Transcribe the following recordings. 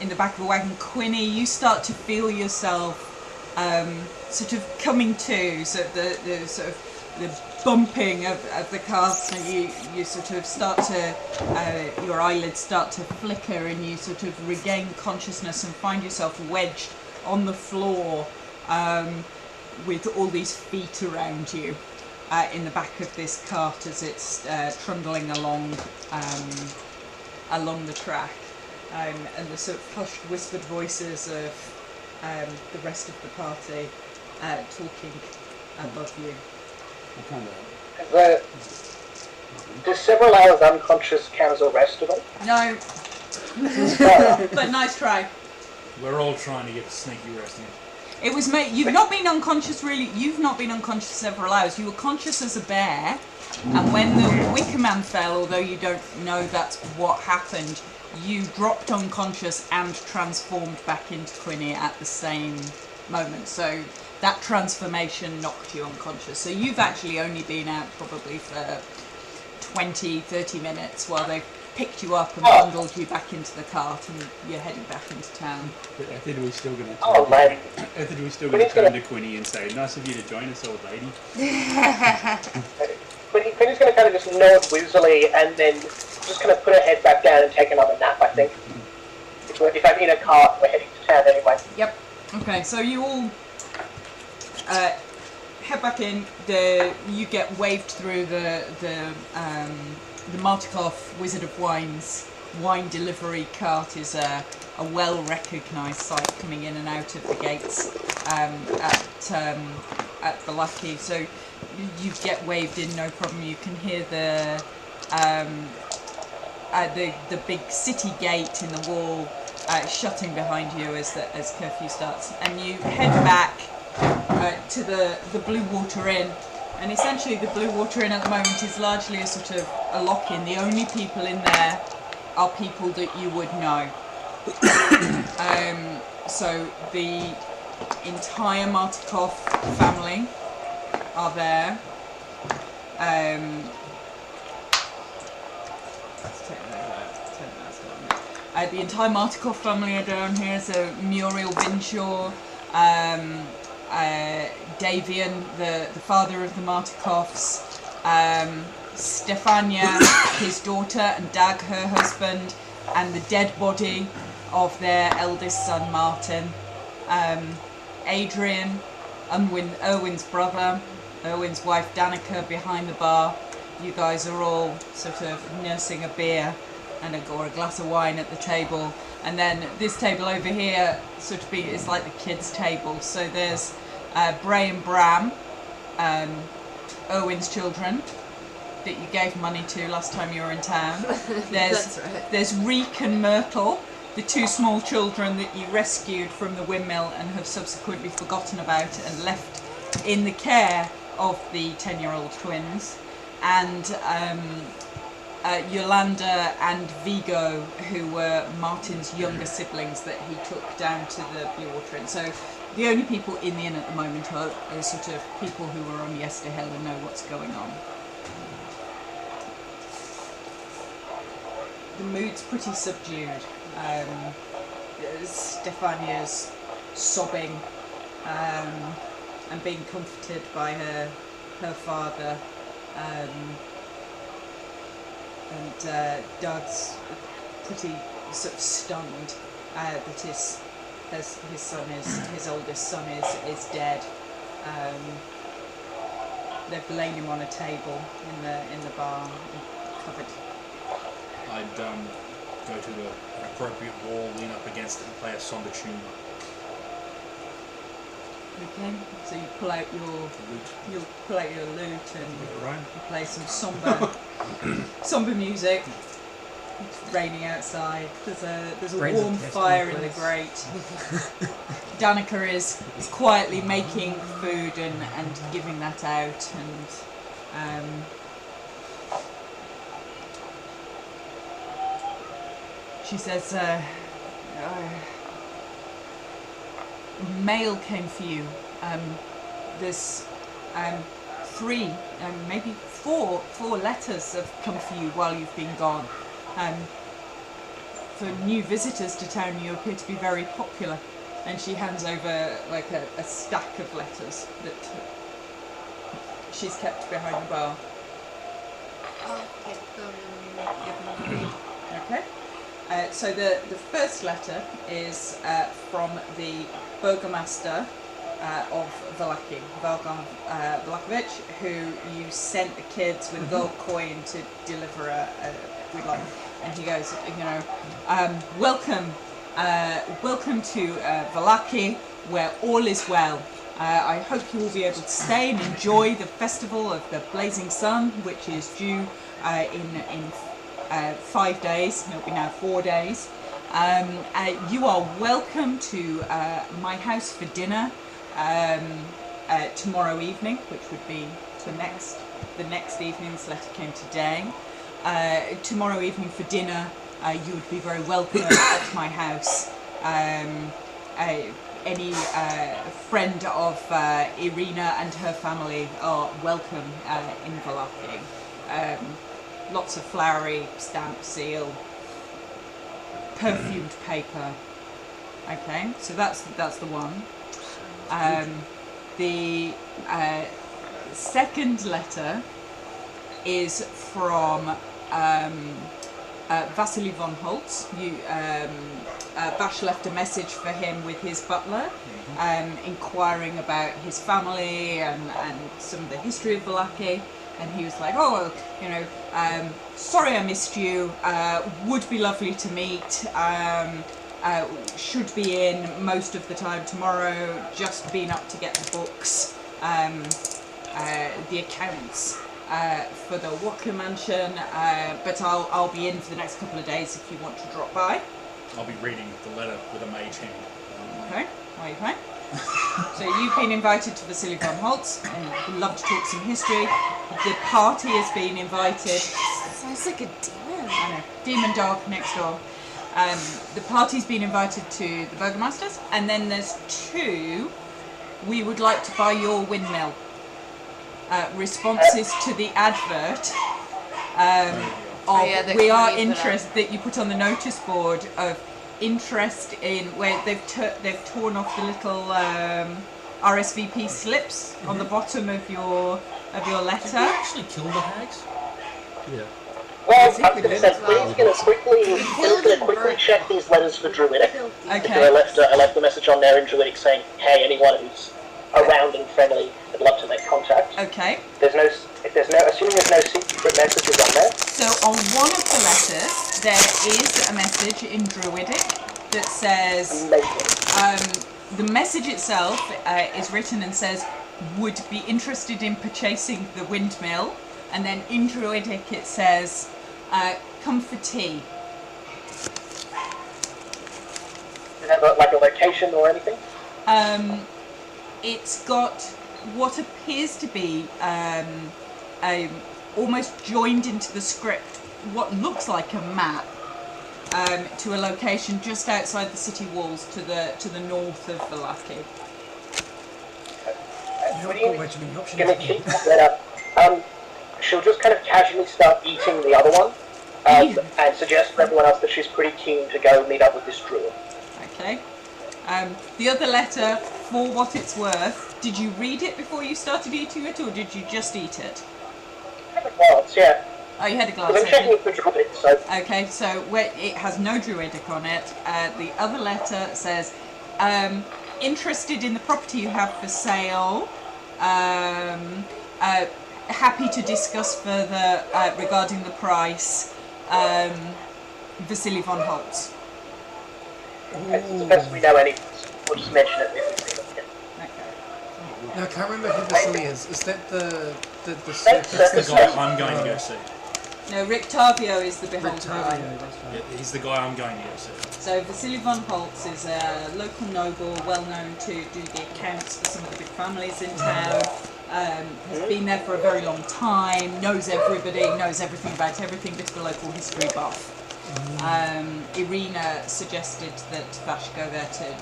in the back of a wagon. Quinny, you start to feel yourself sort of coming to, so the sort of the bumping of the cart, and you sort of start to, your eyelids start to flicker, and you sort of regain consciousness and find yourself wedged on the floor with all these feet around you in the back of this cart as it's trundling along the track, and the sort of hushed, whispered voices of the rest of the party talking above you. Does several hours unconscious count as arrestable? No. But nice try. We're all trying to get a sneaky rest in. It was made. You've not been unconscious really. You've not been unconscious several hours. You were conscious as a bear, and when the Wicker Man fell, although you don't know that's what happened, you dropped unconscious and transformed back into Quinny at the same moment. So that transformation knocked you unconscious. So you've actually only been out probably for 20, 30 minutes while they picked you up and bundled you back into the cart, and you're heading back into town. But Ethid was still going to turn to Quinny and say, "Nice of you to join us, old lady." Quinny's going to kind of just nod wheezily and then just kind of put her head back down and take another nap, I think. If I'm in a cart, we're heading to town anyway. Yep. Okay, so you all head back in. You get waved through the Martikov Wizard of Wine's wine delivery cart is a well-recognised sight coming in and out of the gates at the Lucky. So you get waved in, no problem. You can hear the big city gate in the wall shutting behind you as curfew starts, and you head back to the Blue Water Inn. And essentially the Blue Water Inn at the moment is largely a sort of a lock-in. The only people in there are people that you would know. So the entire Martikov family are there. The entire Martikov family are down here. So Muriel Binshaw, Davian, the father of the Martikovs, Stefania, his daughter, and Dag, her husband, and the dead body of their eldest son, Martin, Adrian, Erwin's brother, Erwin's wife, Danica, behind the bar. You guys are all sort of nursing a beer or a glass of wine at the table. And then this table over here sort of is like the kids' table. So there's Bray and Bram, Owen's children, that you gave money to last time you were in town. There's Reek and Myrtle, the two small children that you rescued from the windmill and have subsequently forgotten about and left in the care of the 10-year-old twins. And Yolanda and Vigo, who were Martin's younger siblings that he took down to the Blue Water Inn. So the only people in the inn at the moment are sort of people who are on Yester Hill and know what's going on. The mood's pretty subdued. Stefania's sobbing and being comforted by her father. And Doug's pretty sort of stunned that his oldest son is dead. They've laid him on a table in the bar, covered. I'd go to an appropriate wall, lean up against it, and play a somber tune. Okay, so you pull out your lute and you play some somber music. It's raining outside. There's a warm fire in the grate. Danica is quietly making food and giving that out, and she says, mail came for you. There's 3, maybe 4 letters have come for you while you've been gone. for new visitors to town, you appear to be very popular. And she hands over like a stack of letters that she's kept behind the bar. I'll get them and give them a read. Okay. So the first letter is from the burgomaster of Valaki, Valgon Vlakovic, who you sent the kids with a gold coin to deliver a we'd like. And he goes, welcome to Valaki, where all is well. I hope you will be able to stay and enjoy the festival of the blazing sun, which is due in 5 days. It'll be now 4 days. You are welcome to my house for dinner tomorrow evening, which would be the next evening. This letter came today. Tomorrow evening for dinner, you would be very welcome at my house. Any friend of Irina and her family are welcome in Valaki. Lots of flowery stamp seal, perfumed paper. Okay, so that's the one. The second letter is from Vasily von Holtz. Vash left a message for him with his butler, inquiring about his family and some of the history of Valaki. And he was like, oh, sorry I missed you, would be lovely to meet, should be in most of the time tomorrow, just been up to get the books, the accounts for the Walker Mansion, but I'll be in for the next couple of days if you want to drop by. I'll be reading the letter with a mage hand. Okay, okay. So you've been invited to Vasily von Holtz, and would love to talk some history. The party has been invited. Sounds like a demon. I know, demon dog next door. The party's been invited to the Burgomasters, and then there's two. We would like to buy your windmill. Responses to the advert. We are interested that you put on the notice board of interest in where they've torn off the little RSVP slips on the bottom of your letter. Did we actually kill the hags? Yeah. Well, I was going to say, Lee's going to quickly check these letters for Druidic. Okay. Because I left the message on there in Druidic saying, hey, anyone who's around and friendly, I'd love to make contact. Okay. Assuming there's no secret messages on there. So on one of the letters, there is a message in Druidic that says, the message itself is written and says, would be interested in purchasing the windmill. And then in Druidic it says, come for tea. Does it have a location or anything? It's got what appears to be almost joined into the script what looks like a map to a location just outside the city walls to the north of Valaki. Going to keep that up. She'll just kind of casually start eating the other one and suggest to everyone else that she's pretty keen to go meet up with this druid. Okay. The other letter, for what it's worth, did you read it before you started eating it, or did you just eat it? I had a glance, yeah. Oh, you had a glance. I'm checking it for Druidic, so... Okay, so it has no Druidic on it. The other letter says, interested in the property you have for sale, happy to discuss further regarding the price, Vasily von Holtz. It's best we know anything. We'll just mention it if we see it. Okay. No, I can't remember who Vasily is. Is that the That's That's the guy I'm going to go see. No, Rick Tavio is the beholder. Rictavio, that's right. Yeah, he's the guy I'm going to go see. So Vasily von Holtz is a local noble, well known to do the accounts for some of the big families in town. Has been there for a very long time, knows everybody, knows everything about everything, bit of a local history buff. Irina suggested that Vash go there to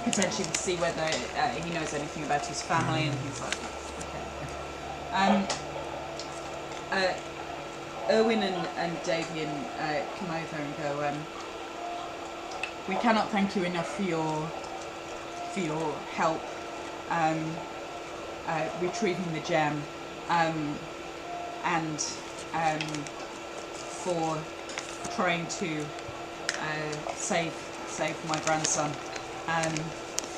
potentially see whether he knows anything about his family and things like that. Okay. Erwin and Davian come over and go, we cannot thank you enough for your help retrieving the gem, and for trying to save my grandson.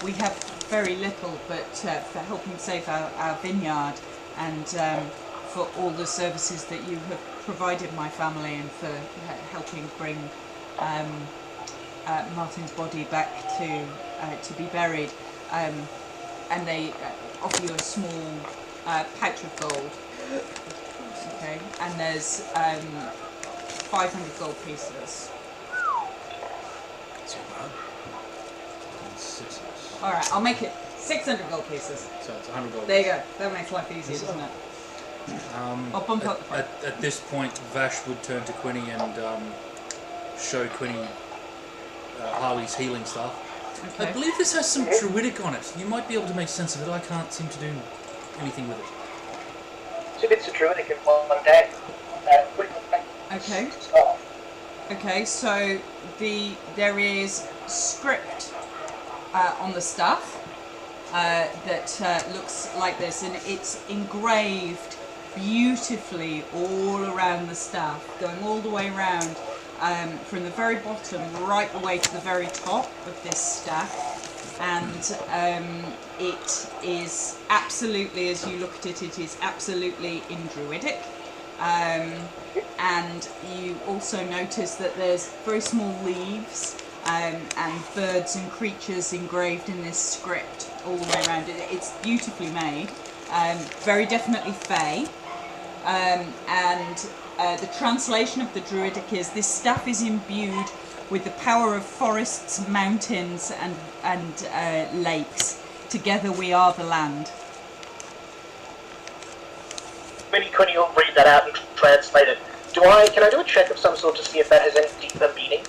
We have very little, but for helping save our vineyard, and for all the services that you have provided my family, and for helping bring Martin's body back to be buried. And they offer you a small pouch of gold. Okay, and there's 500 gold pieces. That's not bad. And 6 of us. All right, I'll make it 600 gold pieces. So it's 100 gold. There you go. That makes life easier, doesn't it? I'll bump up the price. At this point, Vash would turn to Quinny and show Quinny Harley's healing stuff. Okay. I believe this has some druidic on it. You might be able to make sense of it. I can't seem to do anything with it. 2 bits of druidic in one day. Okay. Stuff. Okay, so there is script on the stuff that looks like this, and it's engraved beautifully all around the staff, going all the way around, from the very bottom right the way to the very top of this staff. And it is absolutely, as you look at it, it is absolutely in druidic. And you also notice that there's very small leaves and birds and creatures engraved in this script all the way around it. It's beautifully made, very definitely Fey. The translation of the druidic is, this staff is imbued with the power of forests, mountains and lakes. Together we are the land. Quinny will read that out and translate it. Can I do a check of some sort to see if that has any deeper meaning?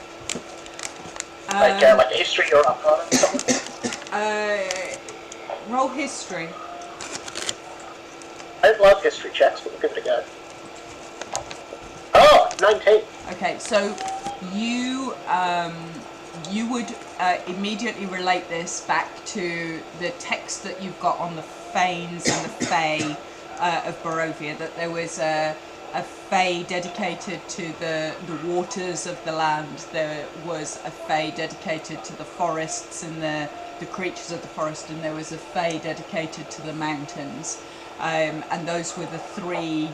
Like a history or arcana or something? Roll history. I don't love history checks, but we'll give it a go. Oh, 19. Okay, so you would immediately relate this back to the text that you've got on the Fanes and the Fae of Barovia, that there was a Fae dedicated to the waters of the land. There was a Fae dedicated to the forests and the creatures of the forest, and there was a Fae dedicated to the mountains. And those were the three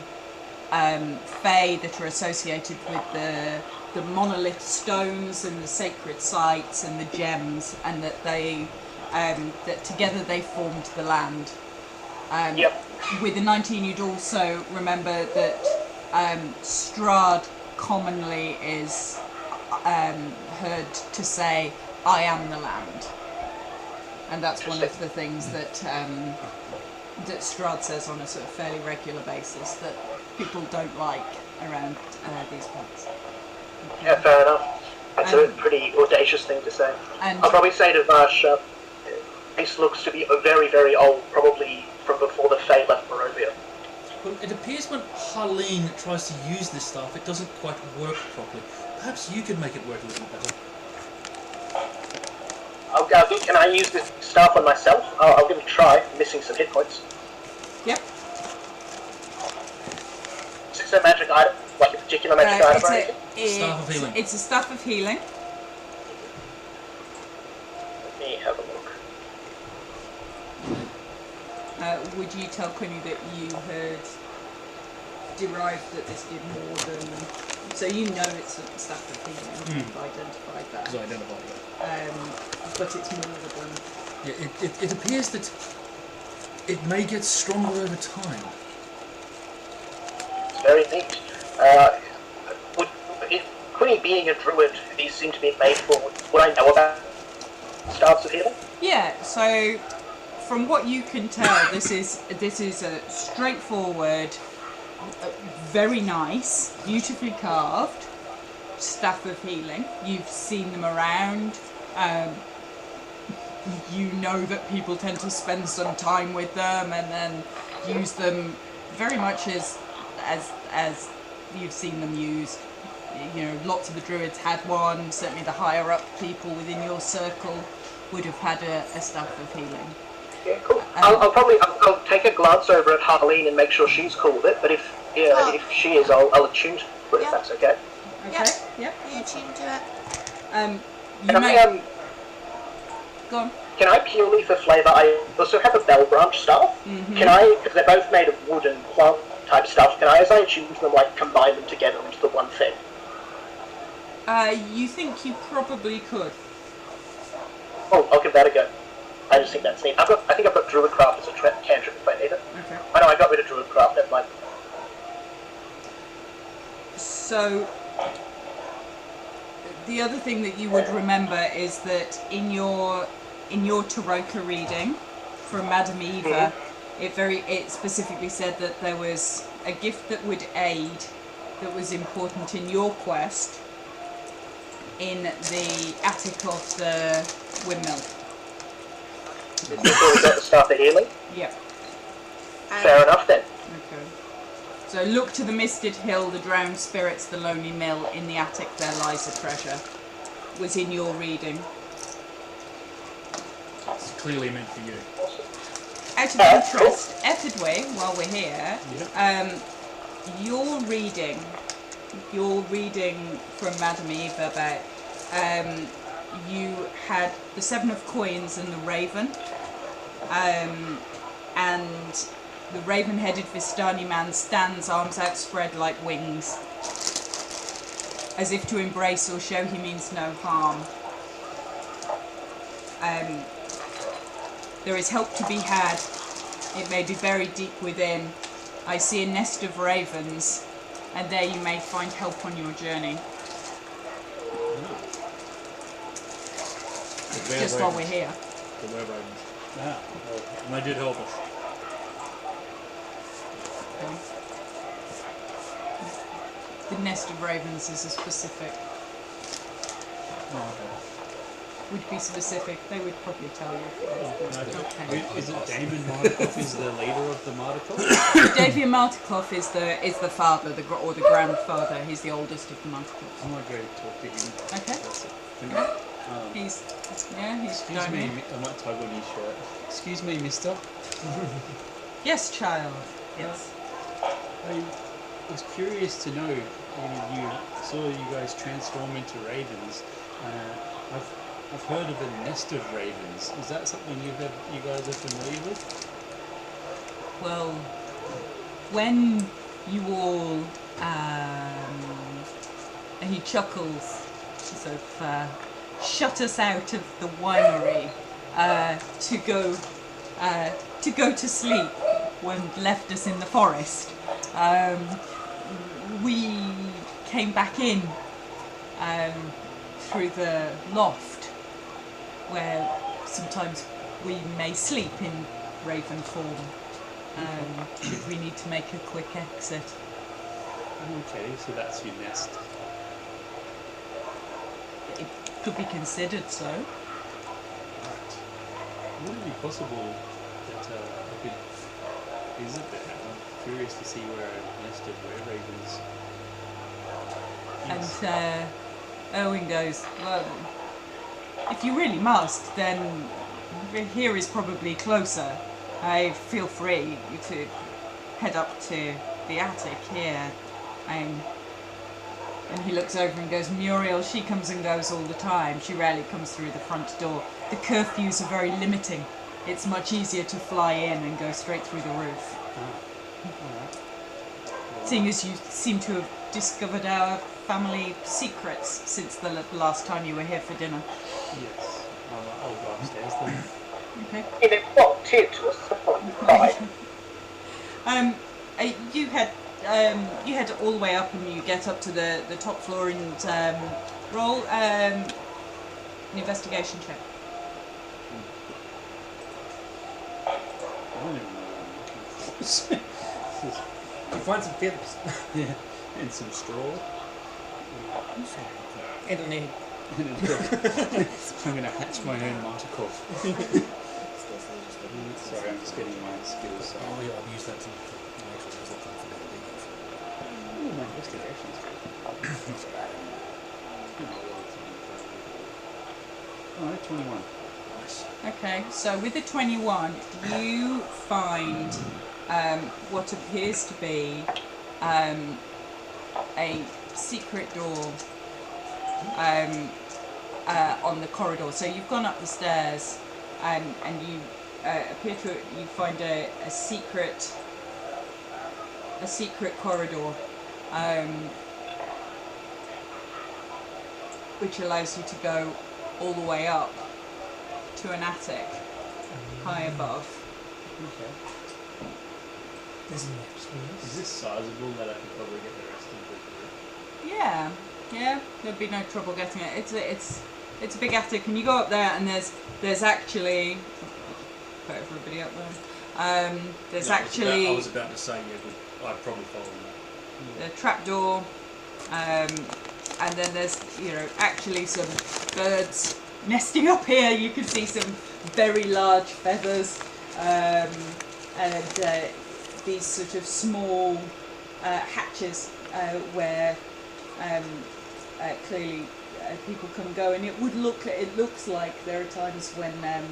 Fae that are associated with the monolith stones and the sacred sites and the gems, and that that together they formed the land. Yep. With the 19, you'd also remember that Strahd commonly is heard to say, "I am the land," and that's one of the things that that Strahd says on a sort of fairly regular basis that people don't like around these parts. Okay. Yeah, fair enough. That's a pretty audacious thing to say. And I'll probably say to Vash, this looks to be very, very old, probably from before the Fae left Barovia. Well, it appears when Harleen tries to use this stuff, it doesn't quite work properly. Perhaps you could make it work a little better. Can I use this staff on myself? I'll give it a try. I'm missing some hit points. yep. Is this a magic item? Like a particular magic item or anything? Staff of healing. It's a staff of healing. Let me have a look. Would you tell Quinny that you had derived that this did more than... So you know it's a staff of healing, you've identified that. Because I identified that. But it's more than... Yeah, it appears that it may get stronger over time. It's very neat. Quinny being a druid, these seem to be made for, would I know about staffs of healing? Yeah, so from what you can tell, this is a straightforward, very nice, beautifully carved staff of healing. You've seen them around. You know that people tend to spend some time with them and then use them very much as you've seen them used. You know, lots of the druids had one. Certainly, the higher up people within your circle would have had a staff of healing. Yeah, cool. I'll take a glance over at Harleen and make sure she's cool with it. But if she is, I'll attune to it if that's okay. Okay. Yep. You attune to it. You may go on. Can I purely for flavour? I also have a bell branch staff. Mm-hmm. Can I? Because they're both made of wood and plant type stuff. Can I, as I attune them, like combine them together into the one thing? You think you probably could. Oh, I'll give that a go. I just think that's neat. I think I've got Druidcraft as a cantrip if I need it. Okay. I know I got rid of Druidcraft. Never mind. So, the other thing that you would remember is that in your Taroka reading from Madame Eva, it specifically said that there was a gift that would aid, that was important in your quest, in the attic of the windmill. Before we got the staff of healing. Yep. Fair enough then. Okay. So look to the misted hill, the drowned spirits, the lonely mill. In the attic there lies a treasure. Was in your reading. It's clearly meant for you. Out of interest, Effordway, while we're here, Yeah. your reading from Madame Eva about you had the Seven of Coins and the Raven, and the raven-headed Vistani man stands, arms outspread like wings, as if to embrace or show he means no harm. There is help to be had. It may be buried deep within. I see a nest of ravens, and there you may find help on your journey. Just while we're here. The were ravens. Ah, well, and they did help us. Okay. The nest of ravens is a specific. Oh, okay. Would be specific. They would probably tell you. Okay. Is it Damon Martikov is the leader of the Martikov? Davian Martikov is the father, or the grandfather. He's the oldest of the Martikovs. I might go talk to him. Okay. That's it. He's Excuse down me, here. I might tug on his shirt. Excuse me, mister. Yes, child. Yes. I was curious to know, you saw you guys transform into ravens. I've heard of a nest of ravens. Is that something you guys are familiar with? Well, when you all, he chuckles, sort of shut us out of the winery to go to sleep when left us in the forest. We came back in through the loft, where sometimes we may sleep in raven form, should we need to make a quick exit. Okay, so that's your nest. It could be considered so. Right. Would it be possible that I could visit there? I'm curious to see where a nest of ravens is. And Owen goes, well, if you really must, then here is probably closer. Feel free to head up to the attic here. And he looks over and goes, Muriel, she comes and goes all the time. She rarely comes through the front door. The curfews are very limiting. It's much easier to fly in and go straight through the roof. Alright. Seeing as you seem to have discovered our family secrets since the last time you were here for dinner. Yes. I'll go upstairs then. Okay. In a plot to a supply. You head all the way up and you get up to the top floor and roll an investigation check. I don't even know what I'm looking for. You find some feathers. Yeah. And some straw. And an egg. I'm going to hatch my own Martikov. Sorry, I'm just getting my skills. Oh yeah, I've used that to make sure there's all kinds of Oh my Investigation's good. Oh, 21. Nice. Okay, so with the 21, you find what appears to be a secret door on the corridor. So you've gone up the stairs and you appear to you find a secret corridor which allows you to go all the way up to an attic high above. Okay. There's maps for Is this sizable that I could probably get the rest of the group? Yeah, there'd be no trouble getting it. It's a big attic, and you go up there, and there's actually put everybody up there. There's actually I was about to say I'd probably follow that. the trapdoor, and then there's actually some birds nesting up here. You can see some very large feathers, and these sort of small hatches where clearly people come and go. And it looks like there are times when there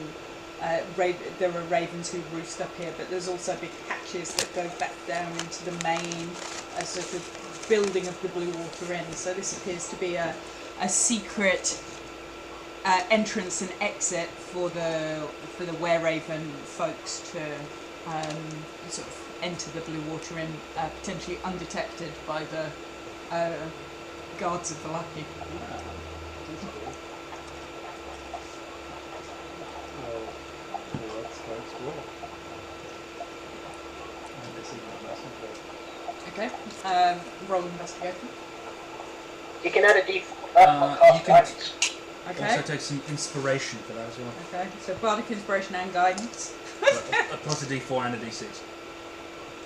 are ravens who roost up here, but there's also big hatches that go back down into the main sort of building of the Blue Water Inn. So this appears to be a secret entrance and exit for the Wereraven folks to sort of enter the Blue Water Inn, potentially undetected by the guards of the Lucky. Well, let's go explore. This is my lesson for Okay, roll investigation. You can add a D4. You can Okay. also take some inspiration for that as well. Okay, so bardic inspiration and guidance. Plus a D4 and a D6.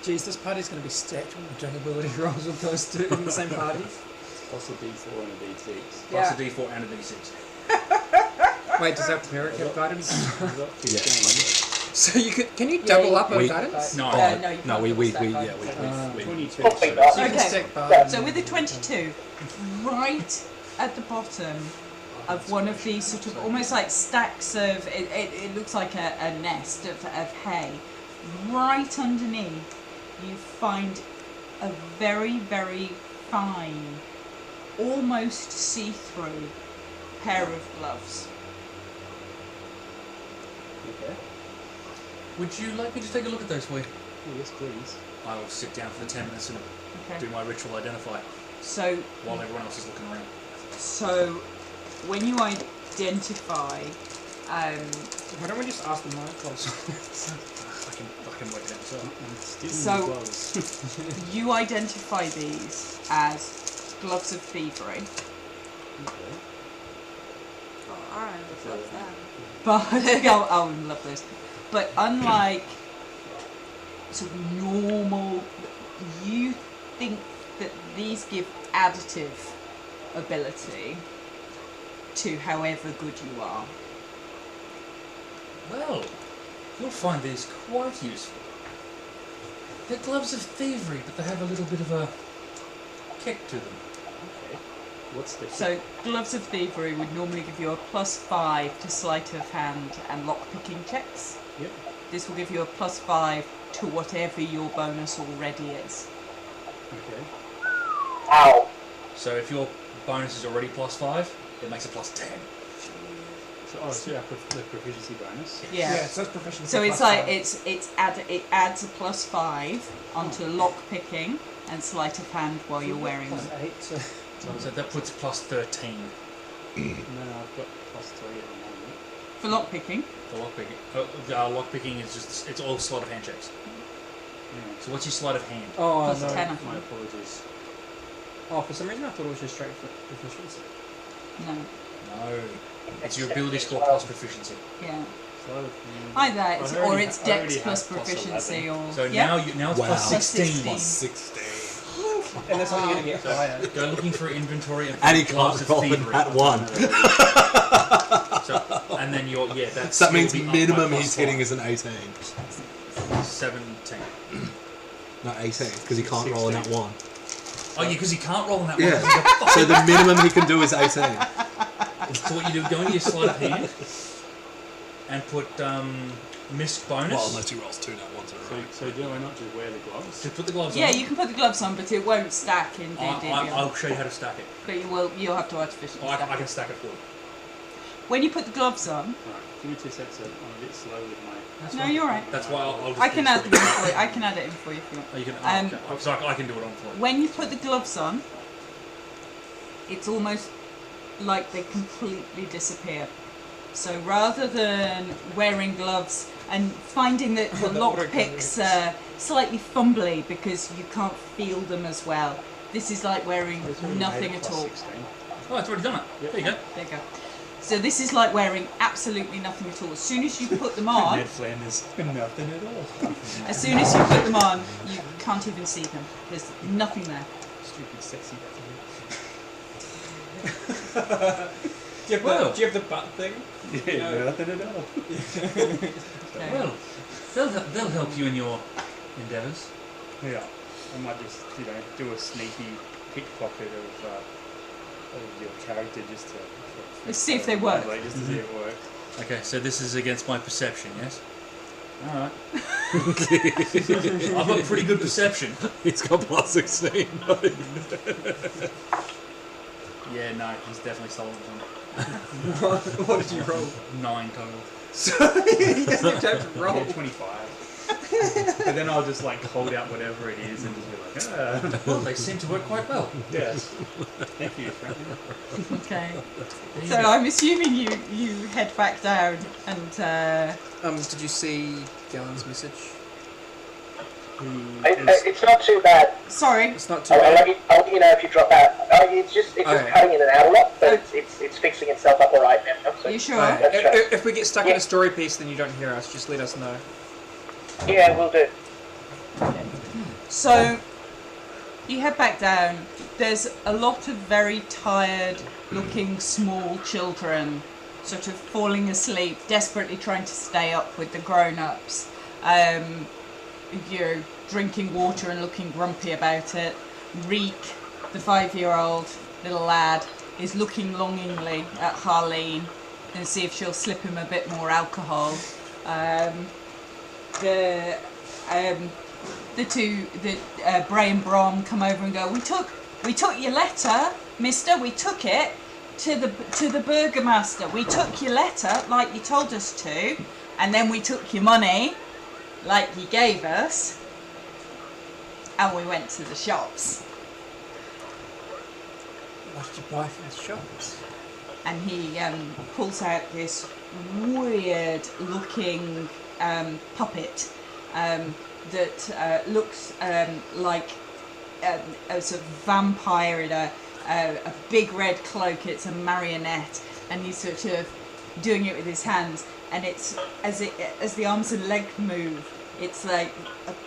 Jeez, this party's going to be stacked with juggability rolls with those two in the same party. plus a D4 and a D6. Plus Yeah. a D4 and a D6. Wait, does that cleric have guidance? I've got 15. So you can you double you up on can. guidance? No. No, you No, can't we double stack yeah, guidance. we 22. Okay, so- but- So you can Okay. stack bard. So with the 22, right at the bottom of one of these sort of almost like stacks of, it looks like a nest of hay, right underneath you find a very, very fine, almost see-through pair of gloves. Okay. Would you like me to take a look at those for you? Oh, yes, please. I will sit down for the 10 minutes and Okay. do my ritual identify So while everyone else is looking around. So, when you identify, Why don't we just ask them my clothes? I can work it out myself. So- you identify these as gloves of thievery, Oh, alright, what's that? but I love this. But unlike sort of normal, you think that these give additive ability to however good you are. Well, you'll find these quite useful. They're gloves of thievery, but they have a little bit of a kick to them. Okay. What's the So, gloves of thievery would normally give you a +5 to sleight of hand and lock-picking checks. Yep. This will give you a +5 to whatever your bonus already is. Okay. Ow. So if your bonus is already +5, it makes it +10. So yeah, the proficiency bonus. Yeah. so it's proficiency. So it's plus like five. it adds a +5 onto lock-picking and sleight of hand while you're wearing them. Plus 8, so So that puts +13 No, I've got +3 at the moment. For lock-picking, for lockpicking. Lockpicking is just, it's all sleight of hand checks. Yeah. So what's your sleight of hand? oh plus no. 10 I My think. apologies. Oh, for some reason I thought it was just straight for proficiency. No. No. It's your ability score plus proficiency. Yeah. So, Either it's, I already or it's I already Dex plus have plus proficiency 11. or So yeah. now it's Wow. plus 16. Plus 16. And that's only going to get higher. Go looking for inventory and And he gloves can't of roll in thievery. that one. So, and then you're, yeah, that's So that means you'll be up by minimum he's +5. hitting is an 18. 17. Not 18, because he can't roll in that one. Oh, yeah, because he can't roll on that Yeah. one. 'cause he's a So the minimum he can do is 18. So what you do, go into your sleight of hand and put missed bonus. Well, unless he rolls 2 nat ones in a row. So do I not just wear the gloves? Just put the gloves Yeah, on. you can put the gloves on, but it won't stack in D&D. I'll show you how to stack it. But you'll have to artificially Oh, stack I it. can stack it for you. When you put the gloves on, Alright, give me 2 seconds. I'm a bit slow with my. That's no, fine. you're right. That's why I'll just I can do add this them in for for you. I can add it in for you if you want. Oh, you can, Um, okay. So I can do it on for you. When you put the gloves on, it's almost like they completely disappear. So rather than wearing gloves and finding that the lockpicks are slightly fumbly because you can't feel them as well, this is like wearing nothing at all. 16. Oh, it's already done it. Yep. There you go. There you go. So this is like wearing absolutely nothing at all. As soon as you put them on, Ned Flanders. Nothing at all. as soon as you put them on, you can't even see them. There's nothing there. Stupid sexy Do you have the butt thing? Yeah, nothing at all. Okay. Well, they'll help you in your endeavours. Yeah, I might just, do a sneaky pickpocket of your character just to... Let's see if they work. Like, just to see it work. Okay, so this is against my perception, yes? Alright. I've got pretty good perception. He's got plus 16. Yeah, no, he's definitely stolen something. What did you roll? 9 total. So he doesn't even have to roll. Yeah, 25. But then I'll just hold out whatever it is and just be like, Well, they seem to work quite well. yes. Thank you, Franklin. Okay. There you So go. I'm assuming you head back down and Did you see Gallon's message? It's not too bad. sorry. It's not too I'll bad. let you know if you drop out. It's just Okay. cutting in and out a lot, but it's fixing itself up alright now. So You sure? Alright, That's right. If we get stuck in Yeah. a story piece, then you don't hear us. Just let us know. yeah, we'll do. So you head back down. There's a lot of very tired looking small children sort of falling asleep, desperately trying to stay up with the grown-ups. Drinking water and looking grumpy about it. Reek, the 5-year-old little lad, is looking longingly at Harleen and see if she'll slip him a bit more alcohol. The Bray and Brom come over and go, we took your letter, mister, we took it to the burgomaster. We took your letter like you told us to, and then we took your money like you gave us, and we went to the shops. What did you buy from the shops? And he pulls out this weird looking puppet that looks like a sort of vampire in a big red cloak. It's a marionette, and he's sort of doing it with his hands, and it's as the arms and legs move, it's like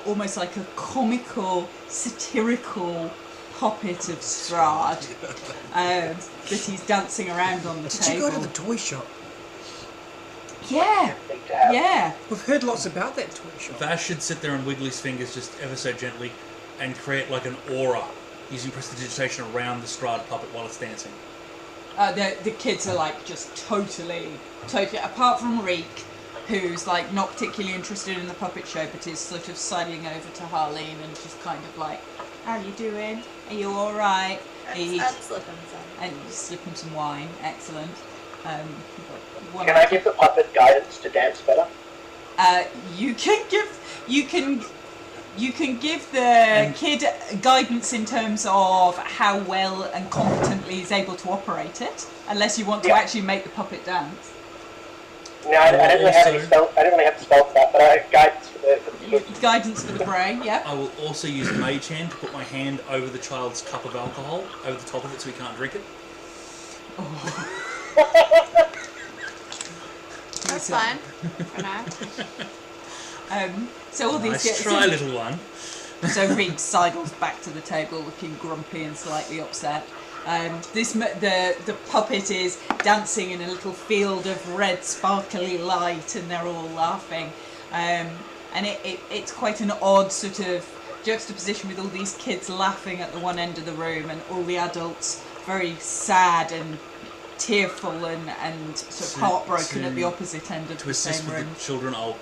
almost like a comical, satirical puppet of Strahd that he's dancing around on the Did table. you go to the toy shop? Yeah, Thing to have. yeah. We've heard lots about that toy shop. Vash should sit there and wiggle his fingers just ever so gently and create like an aura using prestidigitation around the Strahd puppet while it's dancing. The kids are like just totally, apart from Reek, who's like not particularly interested in the puppet show, but is sort of sidling over to Harleen and just kind of like, how you doing? Are you all right? I'd slip him some. And you slip him some wine. Excellent. Can I give the puppet guidance to dance better? You can give the kid guidance in terms of how well and competently he's able to operate it, unless you want to Yeah. actually make the puppet dance. No, I don't really have any spell. I don't really have the spell for that, but I have guidance for the kids. Guidance for the brain, yeah. I will also use Mage Hand to put my hand over the child's cup of alcohol, over the top of it so he can't drink it. That's fine for now. So all these Nice try, little one. So Reek sidles back to the table, looking grumpy and slightly upset. The puppet is dancing in a little field of red sparkly light, and they're all laughing. And it's quite an odd sort of juxtaposition with all these kids laughing at the one end of the room and all the adults very sad and tearful and sort of heartbroken at the opposite end of To the assist same with room. the children, I'll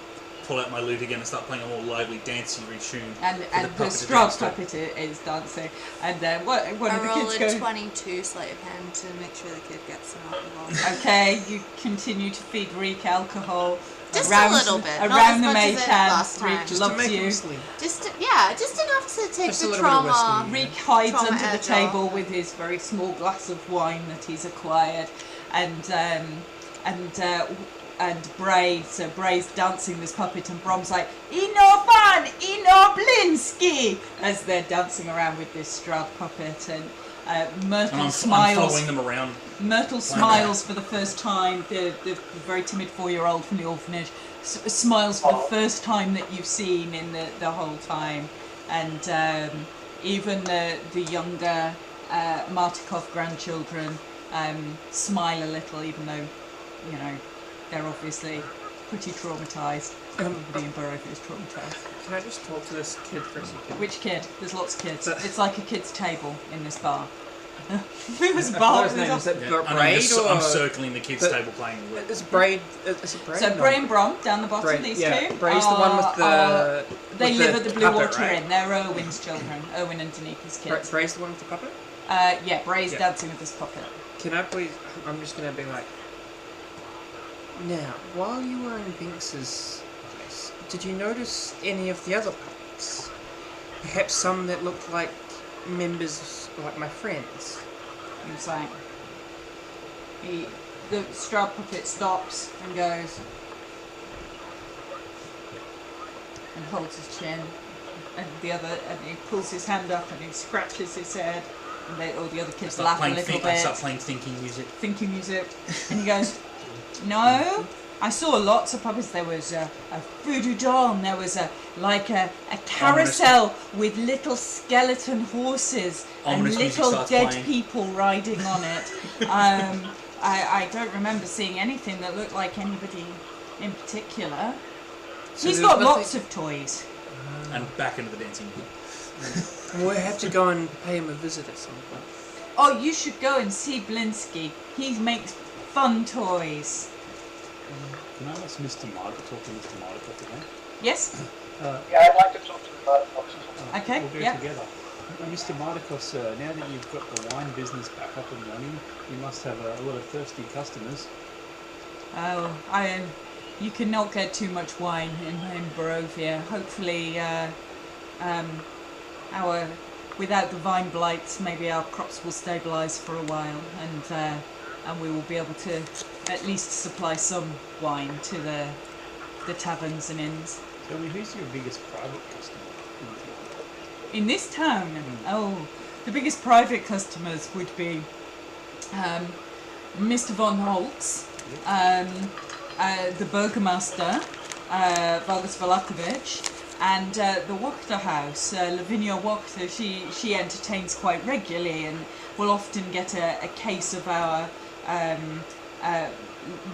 pull out my lute again and start playing a more lively, dancey tune. And the puppet to Strahd dance to. puppet is dancing. And one I of the roll kids a goes, 22 sleight of hand to make sure the kid gets some alcohol. okay, you continue to feed Reek alcohol. Just around, a little bit, not around as the much as mage it hand. last time. Reek Just to loves make you. him sleep. Just enough to take Just a the little bit of trauma. whiskey. Reek hides Trauma under the edge table off. with his very small glass of wine that he's acquired, and Bray. So Bray's dancing this puppet, and Brom's like, "Eno fun, Eno Blinsky," as they're dancing around with this Strahd puppet, and Myrtle And I'm smiles. following them around. Myrtle smiles for the first time. The very timid 4-year-old from the orphanage smiles for the first time that you've seen in the whole time, and even the younger Martikov grandchildren smile a little, even though they're obviously pretty traumatised. Everybody in Barovia is traumatised. Can I just talk to this kid for a second? Which kid? There's lots of kids. It's like a kid's table in this bar. Whose name is it? Yeah, and I'm, Braid I'm or circling the kids' the- table playing the lute. is Braid? Is it Braid? So No. Bray and Brom down the bottom. Braid, These yeah. two. Bray's the one with the. They with live the at the Blue puppet, Water right? Inn. They're Owen's children. Owen and Danika's kids. Bray's the one with the puppet. Yeah, Bray's Yeah. dancing with this puppet. Can I please? I'm just gonna be like. Now, while you were in Binks's place, did you notice any of the other puppets? Perhaps some that looked like members, like my friends. He's like, the Strahd puppet stops and goes, and holds his chin, and and he pulls his hand up and he scratches his head, and all the other kids laugh a little I bit. start playing thinking music. Thinking music, and he goes, "No, I saw lots of puppets. There was a voodoo doll, and there was a carousel with little skeleton horses and Ominous music little starts dead playing. people riding on it. I don't remember seeing anything that looked like anybody in particular. So He's there's got nothing- lots of toys. And back into the dancing. We'll have to go and pay him a visit at some point. Oh, you should go and see Blinsky. He makes fun toys. Can I ask Mr. Margaret, talk to Mr. Margaret again? Yes? Yeah, I'd like to talk to the Martikos. Okay, We'll go yeah. together. Mr. Martikos, now that you've got the wine business back up and running, you must have a lot of thirsty customers. Oh, you cannot get too much wine in Barovia. Hopefully, without the vine blights, maybe our crops will stabilise for a while, and we will be able to at least supply some wine to the taverns and inns. Tell me, who's your biggest private customer? In this town, the biggest private customers would be Mr. von Holtz, the Burgomaster, Vargas Valakovich, and the Wachter house, Lavinia Wachter. She entertains quite regularly and will often get a case of our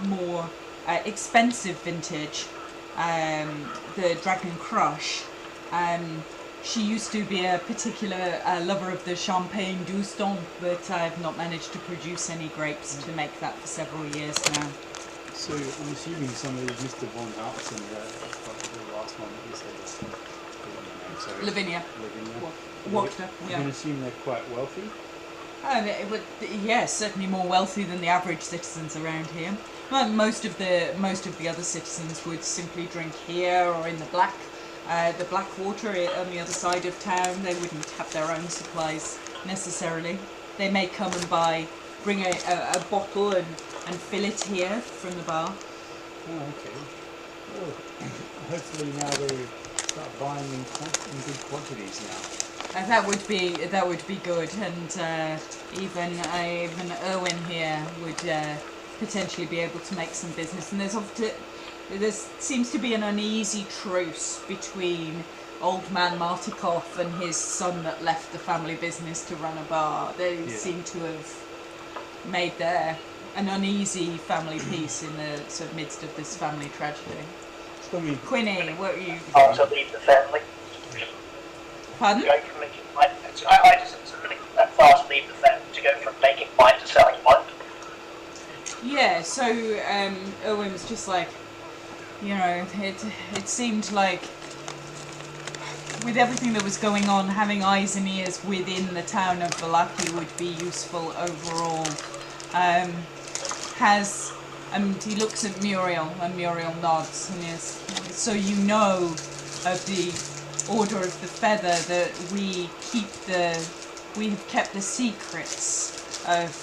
more expensive vintage, the Dragon Crush. She used to be a particular lover of the Champagne Douston, but I've not managed to produce any grapes to make that for several years now. So I'm assuming some of these Mr. Von Hartz and the last one that you said was sorry. Lavinia. Lavinia. Wachter, You yeah. can assume they're quite wealthy. Yes, certainly more wealthy than the average citizens around here. Well, most of the other citizens would simply drink here or in the Blackwater on the other side of town. They wouldn't have their own supplies necessarily. They may come and bring a bottle and fill it here from the bar. Oh, okay. Well, hopefully now they start buying in good quantities now. That would be good, and even Erwin here would potentially be able to make some business. And there seems to be an uneasy truce between old man Martikov and his son that left the family business to run a bar. They seem to have made an uneasy family peace in the sort of midst of this family tragedy. Tell me, Quinny, what are you? I want to leave the family. Pardon? Going from making wine, I just it's a really fast leap to go from making wine to selling wine. Yeah, so Owen was just like, you know, it seemed like with everything that was going on, having eyes and ears within the town of Valaki would be useful overall. And he looks at Muriel, and Muriel nods, and is, so you know of the Order of the Feather that we have kept the secrets of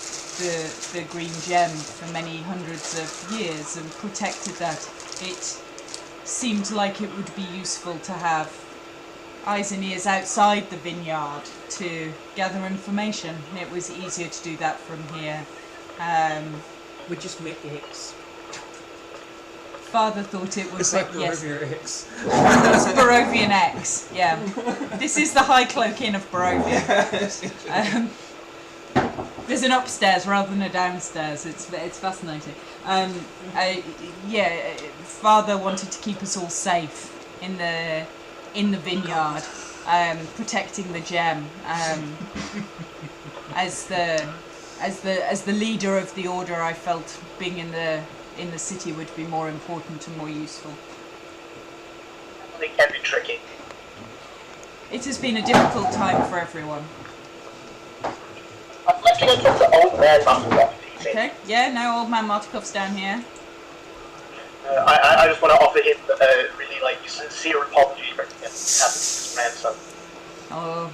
the green gem for many hundreds of years and protected that. It seemed like it would be useful to have eyes and ears outside the vineyard to gather information. It was easier to do that from here. We just met X. Father thought it was It's like yes, Barovia X. it's Barovian X. Yeah, this is the High Cloak Inn of Barovia. There's an upstairs rather than a downstairs. It's fascinating. Yeah, Father wanted to keep us all safe in the vineyard, protecting the gem. As the leader of the order, I felt being in the city would be more important and more useful. They can be tricky. It has been a difficult time for everyone. I'd like to go talk to old man Martikov if he's in. Okay, yeah, no, old man Martikov's down here. I just want to offer him a really like sincere apology for everything that's happened to his grandson. Oh,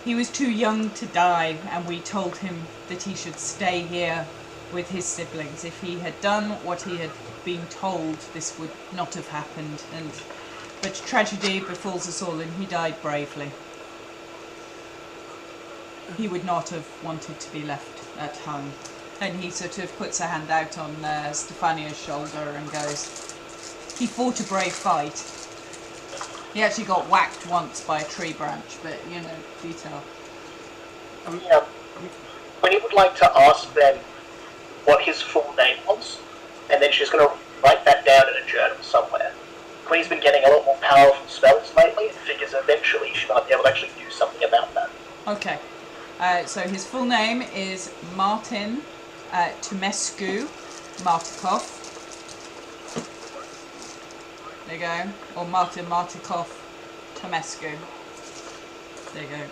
he was too young to die, and we told him that he should stay here with his siblings. If he had done what he had been told, this would not have happened. But tragedy befalls us all, and he died bravely. He would not have wanted to be left at home. And he sort of puts a hand out on Stefania's shoulder and goes, he fought a brave fight. He actually got whacked once by a tree branch, but, you know, detail. Yeah. When he would like to ask them what his full name was, and then she's going to write that down in a journal somewhere. Queen's been getting a lot more powerful spells lately, and figures eventually she might be able to actually do something about that. Okay. So his full name is Martin Tumescu Martikov. There you go. Or Martin Martikov Tumescu. There you go.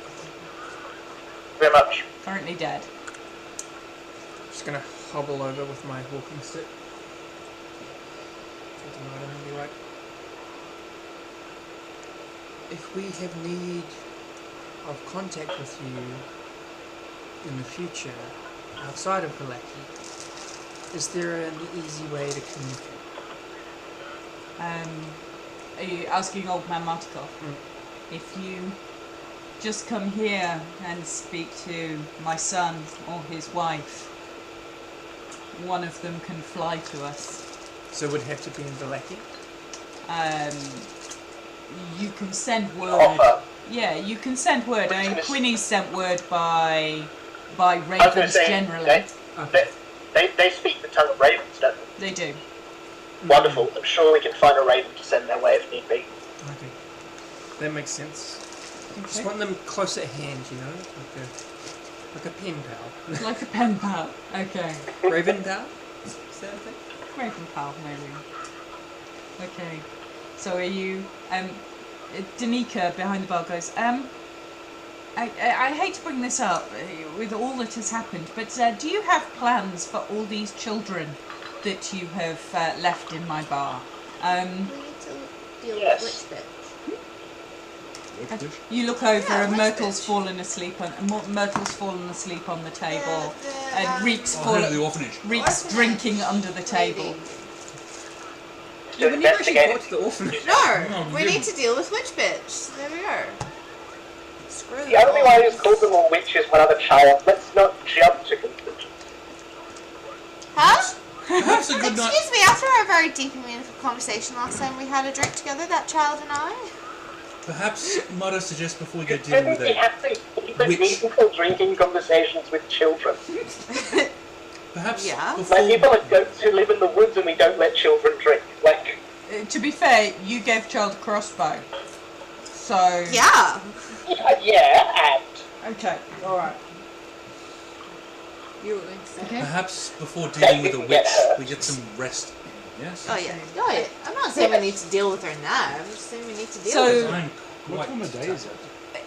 Very much. Currently dead. Just gonna hobble over with my walking stick. Be like, if we have need of contact with you in the future outside of Valaki, is there an easy way to communicate? Are you asking old man Martikov? If you just come here and speak to my son or his wife, one of them can fly to us. So it would have to be in Valaki? You can send word. Offer. Yeah, you can send word. I mean, Quinny's sent word by I was going to ravens say, generally. they speak the tongue of ravens, don't they? They do. Wonderful. I'm sure we can find a raven to send their way if need be. Okay. That makes sense. Just want them close at hand, you know? Like a pen pal. Like a pen pal. Okay. Raven pal? Is that a thing? Raven pal, maybe. Okay. So are you... Danica behind the bar goes, I hate to bring this up with all that has happened, but do you have plans for all these children that you have left in my bar? We need to deal Yes. with which bit. You look over Yeah, and which Myrtle's bitch? fallen asleep on the table, and Reek's I'll head to the fallen. orphanage. Reek's Orphanage. drinking under the table. Yeah, we never actually Investigate. got to the orphanage. No, Oh, we you- need to deal with which bitch. There we are. Screw The only way is called them all witches when I'm a child. Let's not jump to conclusions. Huh? Perhaps a good night. Excuse me, after our very deep and meaningful conversation last time we had a drink together, that child and I. Perhaps might I suggest before we go dealing Shouldn't with we it, have to keep Which- meaningful drinking conversations with children? perhaps Yeah. before Like people like goats who live in the woods and we don't let children drink. Like, to be fair, you gave the child a crossbow. So... Yeah. Yeah, and Okay, alright. You were going to say. Okay. Perhaps before dealing with a witch, we get some rest. Yes? Oh yeah. Oh yeah. I'm not saying we need to deal with her now. I'm just saying we need to deal So- with her. I'm What quite time of day is it?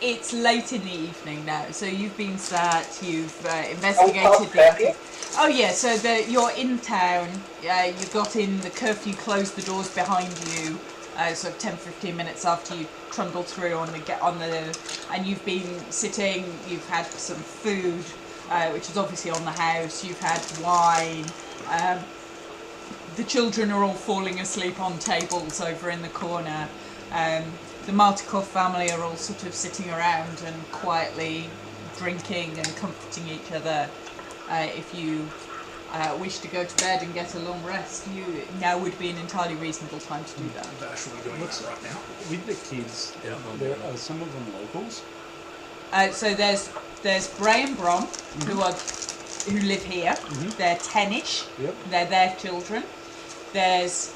It's late in the evening now, so you've been sat, you've investigated the attic. Oh yeah, so you're in town, you got in, the curfew closed the doors behind you, so 10-15 minutes after you trundled through and you've been sitting, you've had some food, which is obviously on the house, you've had wine, the children are all falling asleep on tables over in the corner. The Martikov family are all sort of sitting around and quietly drinking and comforting each other. If you wish to go to bed and get a long rest, now would be an entirely reasonable time to do that. We're actually doing that right now. With the kids, Yeah. are some of them locals? So there's Bray and Brom, who live here. They're 10ish. Yep. They're their children. There's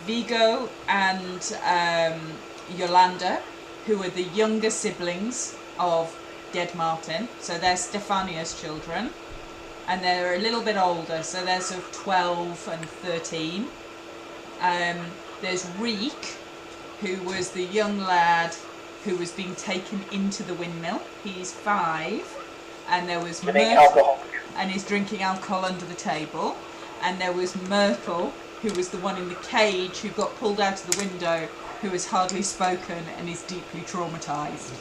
Vigo and Yolanda, who are the younger siblings of dead Martin. So they're Stefania's children. And they're a little bit older, so they're sort of 12 and 13. There's Reek, who was the young lad who was being taken into the windmill. He's 5. And there was drinking Myrtle, alcohol. and he's drinking alcohol under the table. And there was Myrtle, who was the one in the cage who got pulled out of the window, who has hardly spoken and is deeply traumatised.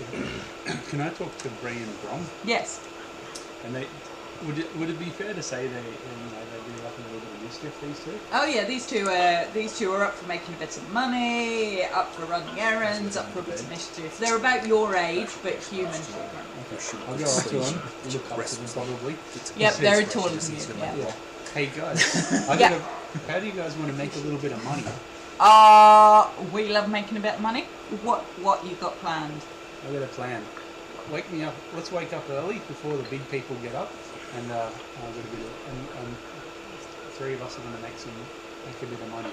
Can I talk to Bray and Brom? Yes. And would it be fair to say they do like a little bit of mischief, these two? Oh yeah, these two are up for making a bit of money, up for running errands, up for a bit of mischief. They're about your age, but human children. I'll go up to them, look up to them probably. Yep, they're taller than you. Yeah. Yeah. Hey guys, Yeah. how do you guys want to make a little bit of money? We love making a bit of money. What you got planned? I got a plan. Wake me up. Let's wake up early before the big people get up, and I've got a bit of, and 3 of us are going to make a bit of money.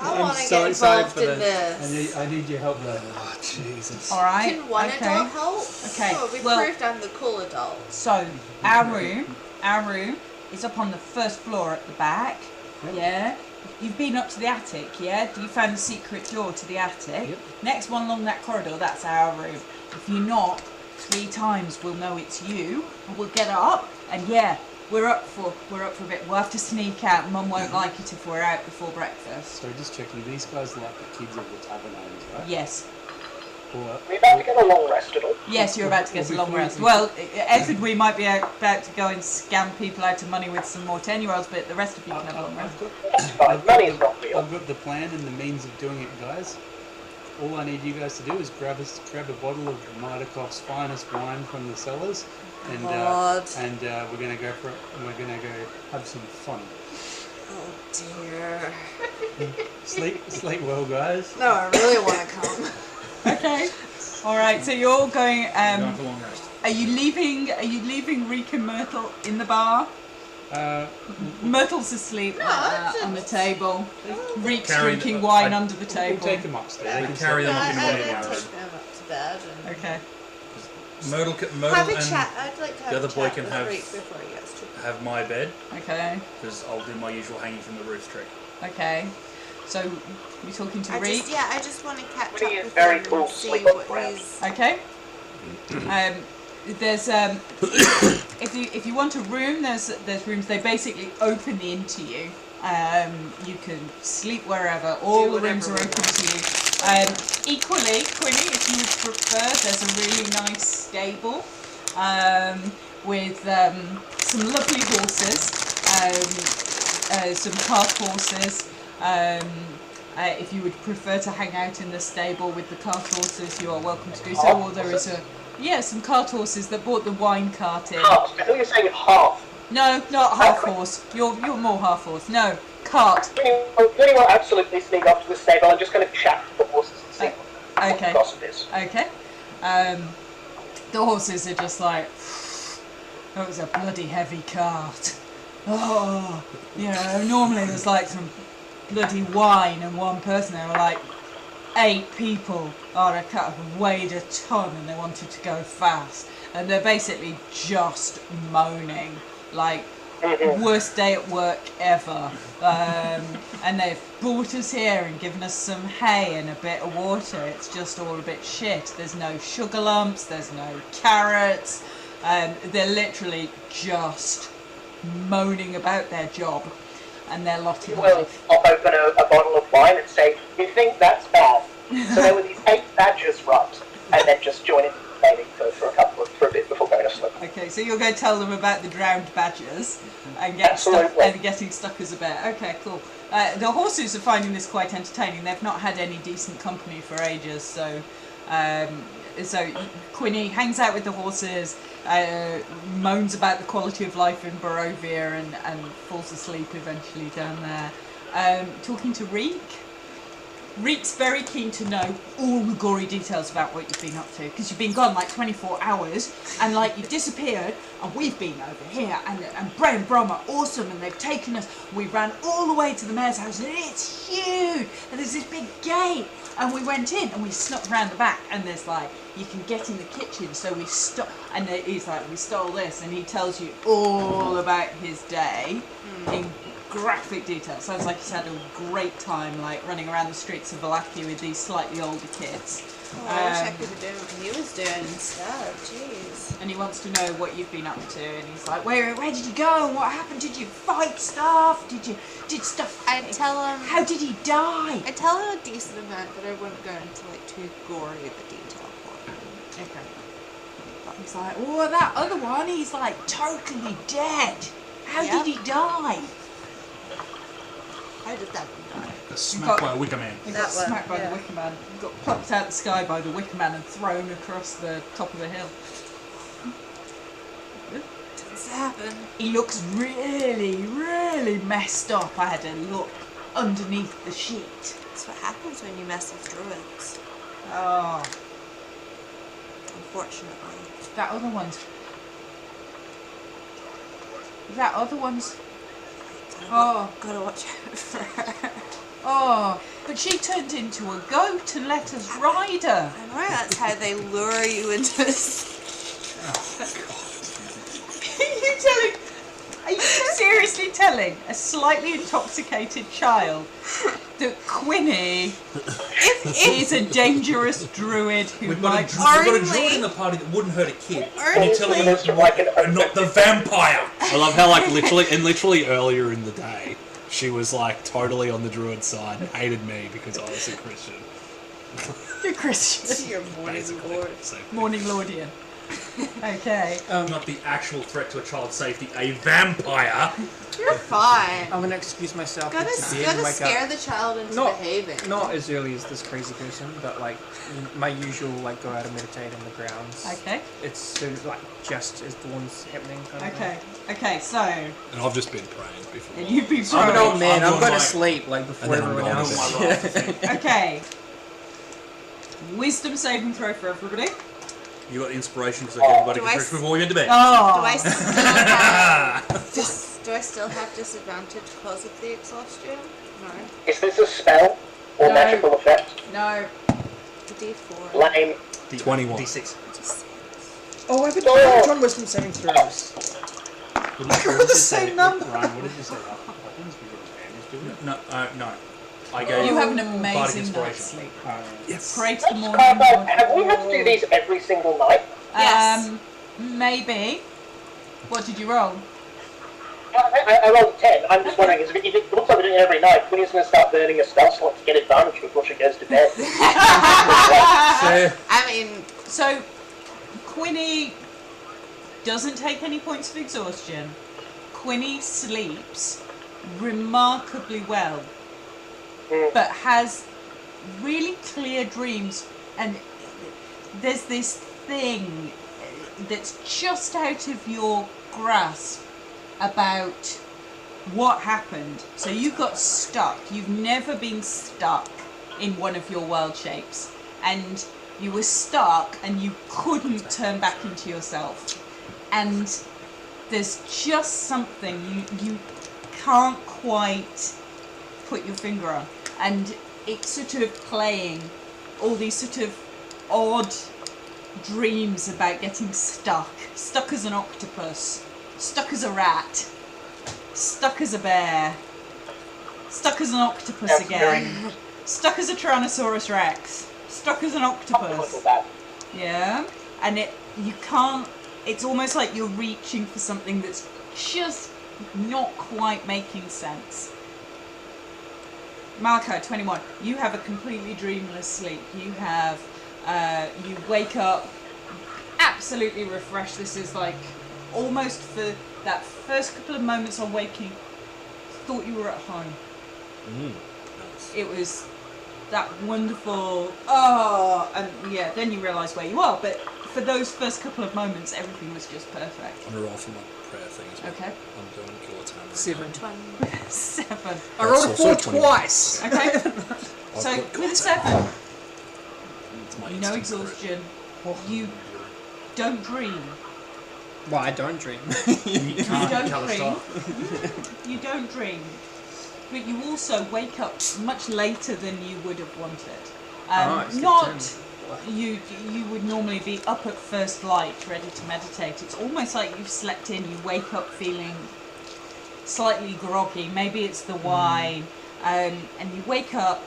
I want to so get excited involved for in this. I need your help though. Oh, Jesus. All right. Can one okay. adult help? Okay, Oh, we well- proved I'm the cool adult. So our room is up on the first floor at the back. Yep. Yeah. You've been up to the attic, yeah? You found the secret door to the attic. Yep. Next one along that corridor, that's our room. If you knock 3 times, we'll know it's you, and we'll get up. And yeah, we're up for a bit. We'll have to sneak out. Mum won't like it if we're out before breakfast. So just checking, these guys like the kids of the tavern owners, right? Yes. We're about to get a long rest at all. Yes, you're about to get a long before- rest. Well, Edward, we might be about to go and scam people out of money with some more 10-year-olds, but the rest of you can have a long rest. That's fine. Money is not real. I've got the plan and the means of doing it, guys. All I need you guys to do is grab a bottle of Martikov's finest wine from the cellars, and God. we're gonna go have some fun. Oh dear. Sleep well, guys. No, I really want to come. Okay. All right. So you're all going. Going for a long rest. Are you leaving Reek and Myrtle in the bar? Myrtle's asleep on the table. Reek's Carrying- drinking wine I- under the We'll table. take them upstairs. They We can carry them sleep. up in I one of didn't the take rooms. them up to bed. And Okay. Myrtle, have a and chat. I'd like to have the a other boy chat can with have- Reek before he gets too. have my bed, Okay. because I'll do my usual hanging from the roof trick. Okay. So you talking to I Reek? just want to catch up He is with very him cool, and see sleep on the what ground. he's. Okay. There's if you want a room, there's rooms. They basically open into you. You can sleep wherever. All the rooms are open to you. Equally, Quinny, if you would prefer, there's a really nice stable with some lovely horses, some cart horses. If you would prefer to hang out in the stable with the cart horses, you are welcome to do so. Or there is some cart horses that brought the wine cart in. Half. I thought you were saying half. No, not half horse. You're more half horse. No, cart. Anyone absolutely sneak up to the stable. I'm just going to chat to the horses and see what Okay. the gossip is. Okay. The horses are just like, that was a bloody heavy cart. oh, normally there's like some bloody wine and one person. There were like 8 people on a cut who weighed a ton and they wanted to go fast. And they're basically just moaning, like, worst day at work ever. And they've brought us here and given us some hay and a bit of water. It's just all a bit shit. There's no sugar lumps, there's no carrots. They're literally just moaning about their job and their lot of Well, life. I'll open a bottle of wine and say, you think that's bad? So there were these 8 badgers, right? And then just join in complaining for a bit before going to sleep. Okay, so you're going to tell them about the drowned badgers and Absolutely. and getting stuck as a bear. Okay, cool. The horses are finding this quite entertaining. They've not had any decent company for ages, so Quinny hangs out with the horses, moans about the quality of life in Barovia, and falls asleep eventually down there. Talking to Reek. Reek's very keen to know all the gory details about what you've been up to, because you've been gone like 24 hours, and like you disappeared, and we've been over here, and Bray and Brom are awesome, and they've taken us. We ran all the way to the mayor's house, and it's huge, and there's this big gate, and we went in, and we snuck around the back, and there's like, you can get in the kitchen, so we stop, and he's like, we stole this, and he tells you all about his day in graphic detail. Sounds like he's had a great time, like running around the streets of Valakia with these slightly older kids. I wish I could have done what he was doing instead. Jeez. And he wants to know what you've been up to, and he's like, where did you go, and what happened? Did you fight stuff? Did stuff? I'd tell him. How did he die? I'd tell him a decent amount, but I wouldn't go into like too gory of a detail for him. Okay. But he's like, oh, that other one, he's like totally dead. How Yep. did he die? How did that one die? Smacked by a wicker man. He That got one, smacked by yeah. the Wicker Man. He got plucked out of the sky by the Wicker Man and thrown across the top of the hill. Doesn't happen. He looks really, really messed up. I had to look underneath the sheet. That's what happens when you mess with druids. Oh, Unfortunately. that other one's. Gotta watch out for her. Oh, but she turned into a goat and let us ride her. I know that's how they lure you into this. Are you seriously telling a slightly intoxicated child that Quinny is a dangerous druid who We've might... got a druid in the party that wouldn't hurt a kid. And you're telling It's him like an and not the vampire. I love how like literally earlier in the day, she was like totally on the druid side and hated me because I was a Christian. You're Christian. Your morning Basically. lord. So, Morning Lordian. Okay. Not the actual threat to a child's safety, a vampire. You're fine. I'm gonna excuse myself. Gotta, It's the end gotta of my scare cup. the child into Not- behaving. Not as early as this crazy person, but like my usual like go out and meditate on the grounds. Okay. It's sort of like just as dawn's happening. Kind of Okay. Okay, so... and I've just been praying before. And you've been thing. I'm an praying. old man. I'm I'm going on to my- sleep like before And then I'm everyone going else. to Okay. Wisdom saving throw for everybody. You got inspiration because everybody Do can I stretch before we went to bed. Oh. Do I still have disadvantage because of the exhaustion? No. Is this a spell or No. magical effect? No. The D4. Lame. 21. D6. Oh, I've been Oh. John Wisdom saving throws. You're the same number. Ryan, what did you say? Buttons we got advantage, do we? No. I gave You have an bardic amazing inspiration. night's sleep. Yes. Pray to the Let's morning. clarify, have we had to do these every single night? Yes. Maybe. What did you roll? I rolled a 10. I'm just wondering, if it looks like we're doing it every night, Queen's going to start burning a spell slot to get advantage before she goes to bed. I mean, So, Quinny doesn't take any points of exhaustion. Quinny sleeps remarkably well, but has really clear dreams, and there's this thing that's just out of your grasp about what happened. So you got stuck. You've never been stuck in one of your world shapes, and you were stuck and you couldn't turn back into yourself, and there's just something you can't quite put your finger on, and it's sort of playing all these sort of odd dreams about getting stuck as an octopus, stuck as a rat, stuck as a bear, stuck as an octopus again, stuck as a Tyrannosaurus Rex, stuck as an octopus. Yeah, and you can't. It's almost like you're reaching for something that's just not quite making sense. Malachi, 21. You have a completely dreamless sleep. You have, you wake up absolutely refreshed. This is like almost for that first couple of moments on waking, thought you were at home. It was that wonderful, and yeah, then you realise where you are. But for those first couple of moments, everything was just perfect. I'm going to roll for my prayer thing as well. Okay. I'm going to kill a town. 7. 7. I rolled a That's 4 also 21. twice. Okay. I've So got with a 7, It's my no instant exhaustion. You don't dream. Well, I don't dream. You don't dream. You don't dream. But you also wake up much later than you would have wanted. It's good Not you would normally be up at first light, ready to meditate. It's almost like you've slept in. You wake up feeling slightly groggy. Maybe it's the wine, and you wake up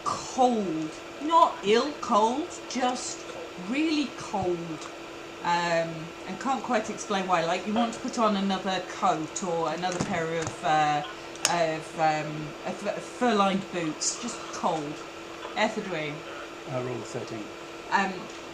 cold. Not ill cold, just really cold. And can't quite explain why. Like you want to put on another coat or another pair of fur-lined boots. Just cold. Etherdwing. I rolled a 13.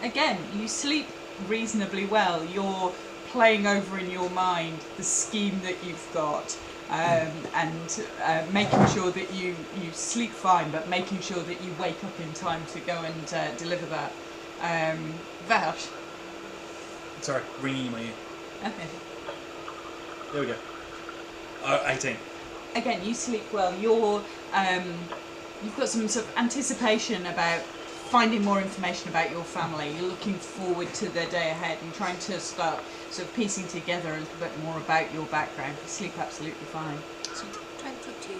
Again, you sleep reasonably well. You're playing over in your mind the scheme that you've got, and making sure that you sleep fine, but making sure that you wake up in time to go and deliver that. Vash. Sorry, ringing in my ear. Okay. There we go. 18. Again, you sleep well. You've got some sort of anticipation about finding more information about your family. You're looking forward to the day ahead and trying to start sort of piecing together a little bit more about your background. You sleep absolutely fine. 22.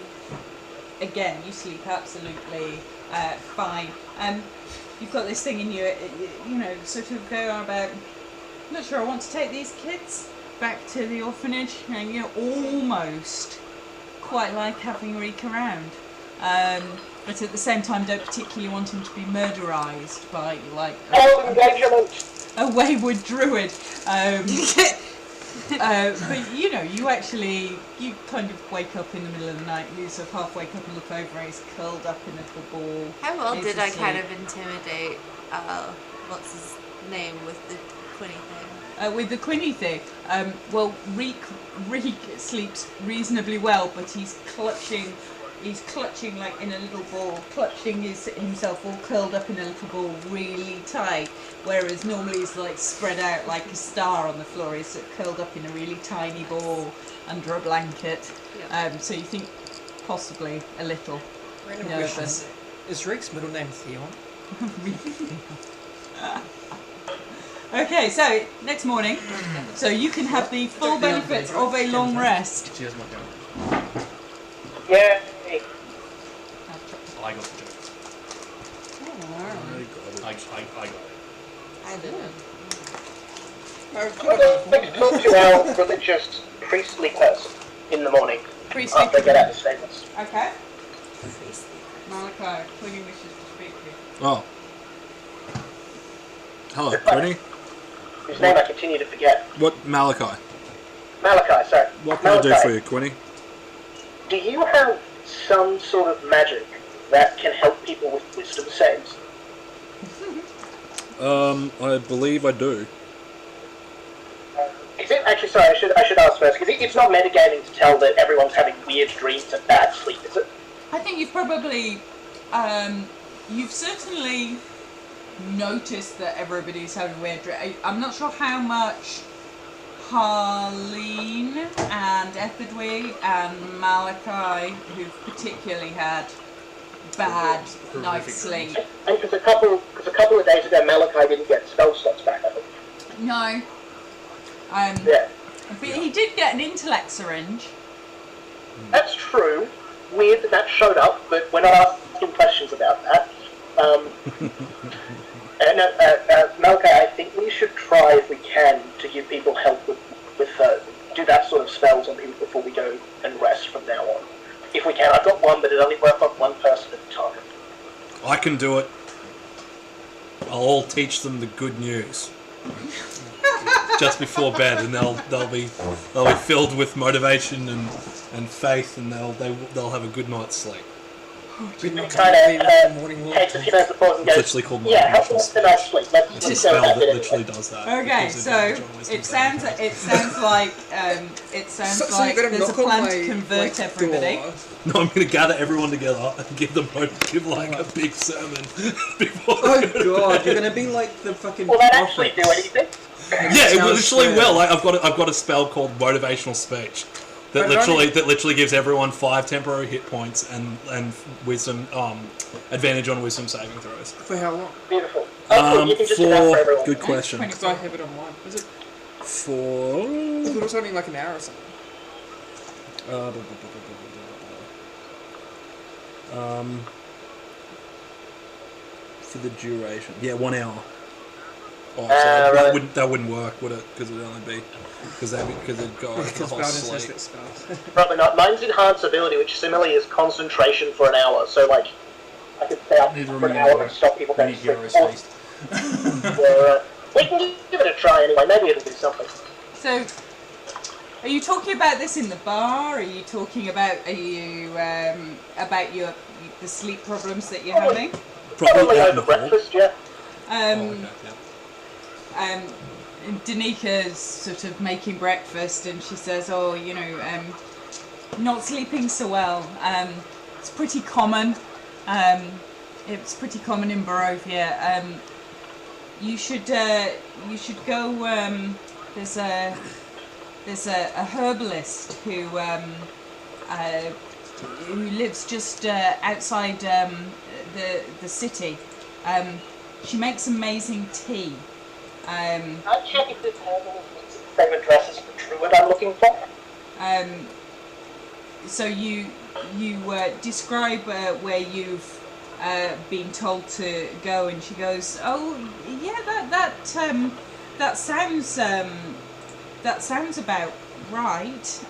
Again, you sleep absolutely fine. You've got this thing in you, sort of go on about, I'm not sure I want to take these kids back to the orphanage, and you almost quite like having Reek around. But at the same time don't particularly want him to be murderized by like a wayward druid. But you kind of wake up in the middle of the night, you sort of half wake up and look over, and he's curled up in a little ball. How well He's did I asleep. kind of intimidate, what's his name with the Quinny thing? With the Quinny thing, well, Reek sleeps reasonably well, but he's clutching like in a little ball, clutching himself all curled up in a little ball really tight, whereas normally he's like spread out like a star on the floor. He's sort of curled up in a really tiny ball under a blanket. Yep. So you think possibly a little Random nervous. question. Is Rick's middle name Theon? Okay, so next morning, so you can have the full benefits of a long rest. She has my gun. Yeah. I got the joke. I got it. I didn't. I'd like to talk to our religious priestly person in the morning Priestly. after I get out the statements. Okay. Malachi, Quinny wishes to speak to you. Oh. Hello, Quinny. Whose name I continue to forget. What, Malachi? Malachi, sorry. What can I do for you, Quinny? Do you have some sort of magic that can help people with wisdom saves? I believe I do. Is it actually? Sorry, I should ask first because it's not metagaming to tell that everyone's having weird dreams and bad sleep, is it? I think you've probably, you've certainly noticed that everybody's having weird dreams. I'm not sure how much Harleen and Etherdwig and Malachi, who've particularly had bad night's sleep. And because a couple of days ago, Malachi didn't get spell slots back, I think. No. Yeah. But he did get an intellect syringe. That's true. Weird that showed up, but we're not asking questions about that. Malka, I think we should try, if we can, to give people help with do that sort of spells on people before we go and rest from now on. If we can. I've got one, but it only works on one person at a time. I can do it. I'll teach them the good news just before bed, and they'll be filled with motivation and faith, and they'll have a good night's sleep. Takes a few minutes of pause and goes, It's literally called help them with the night's sleep. It's a spell that literally does that. Okay, so it sounds like there's a plan to convert everybody. No, I'm going to gather everyone together and give like a big sermon before. Oh god, you're gonna be like the fucking. Will that actually do anything? Yeah, it literally will. Like, I've got a spell called motivational speech that literally gives everyone 5 temporary hit points and wisdom advantage on wisdom saving throws. For how long? Beautiful. You can just do that for everyone. Good question. Because I have it on mine. Is it? For I thought it was only like an hour or something. For the duration, 1 hour. Oh, so right. that wouldn't work, would it? Because it'd only be because it'd go over the whole sleep. Probably not. Mine's enhanced ability, which similarly is concentration for an hour. So like, I could stay up for an hour and stop people going to sleep. We can give it a try anyway. Maybe it'll do something. So, are you talking about this in the bar? Are you talking about about the sleep problems that you're having? Probably over breakfast, yeah. Danika's sort of making breakfast, and she says, not sleeping so well. It's pretty common. It's pretty common in Barovia. You should go. There's a herbalist who lives just outside the city. She makes amazing tea. I'll check if this herbalist same addresses the druid I'm looking for. So you describe where you've been told to go, and she goes, "Oh, yeah, that sounds about right.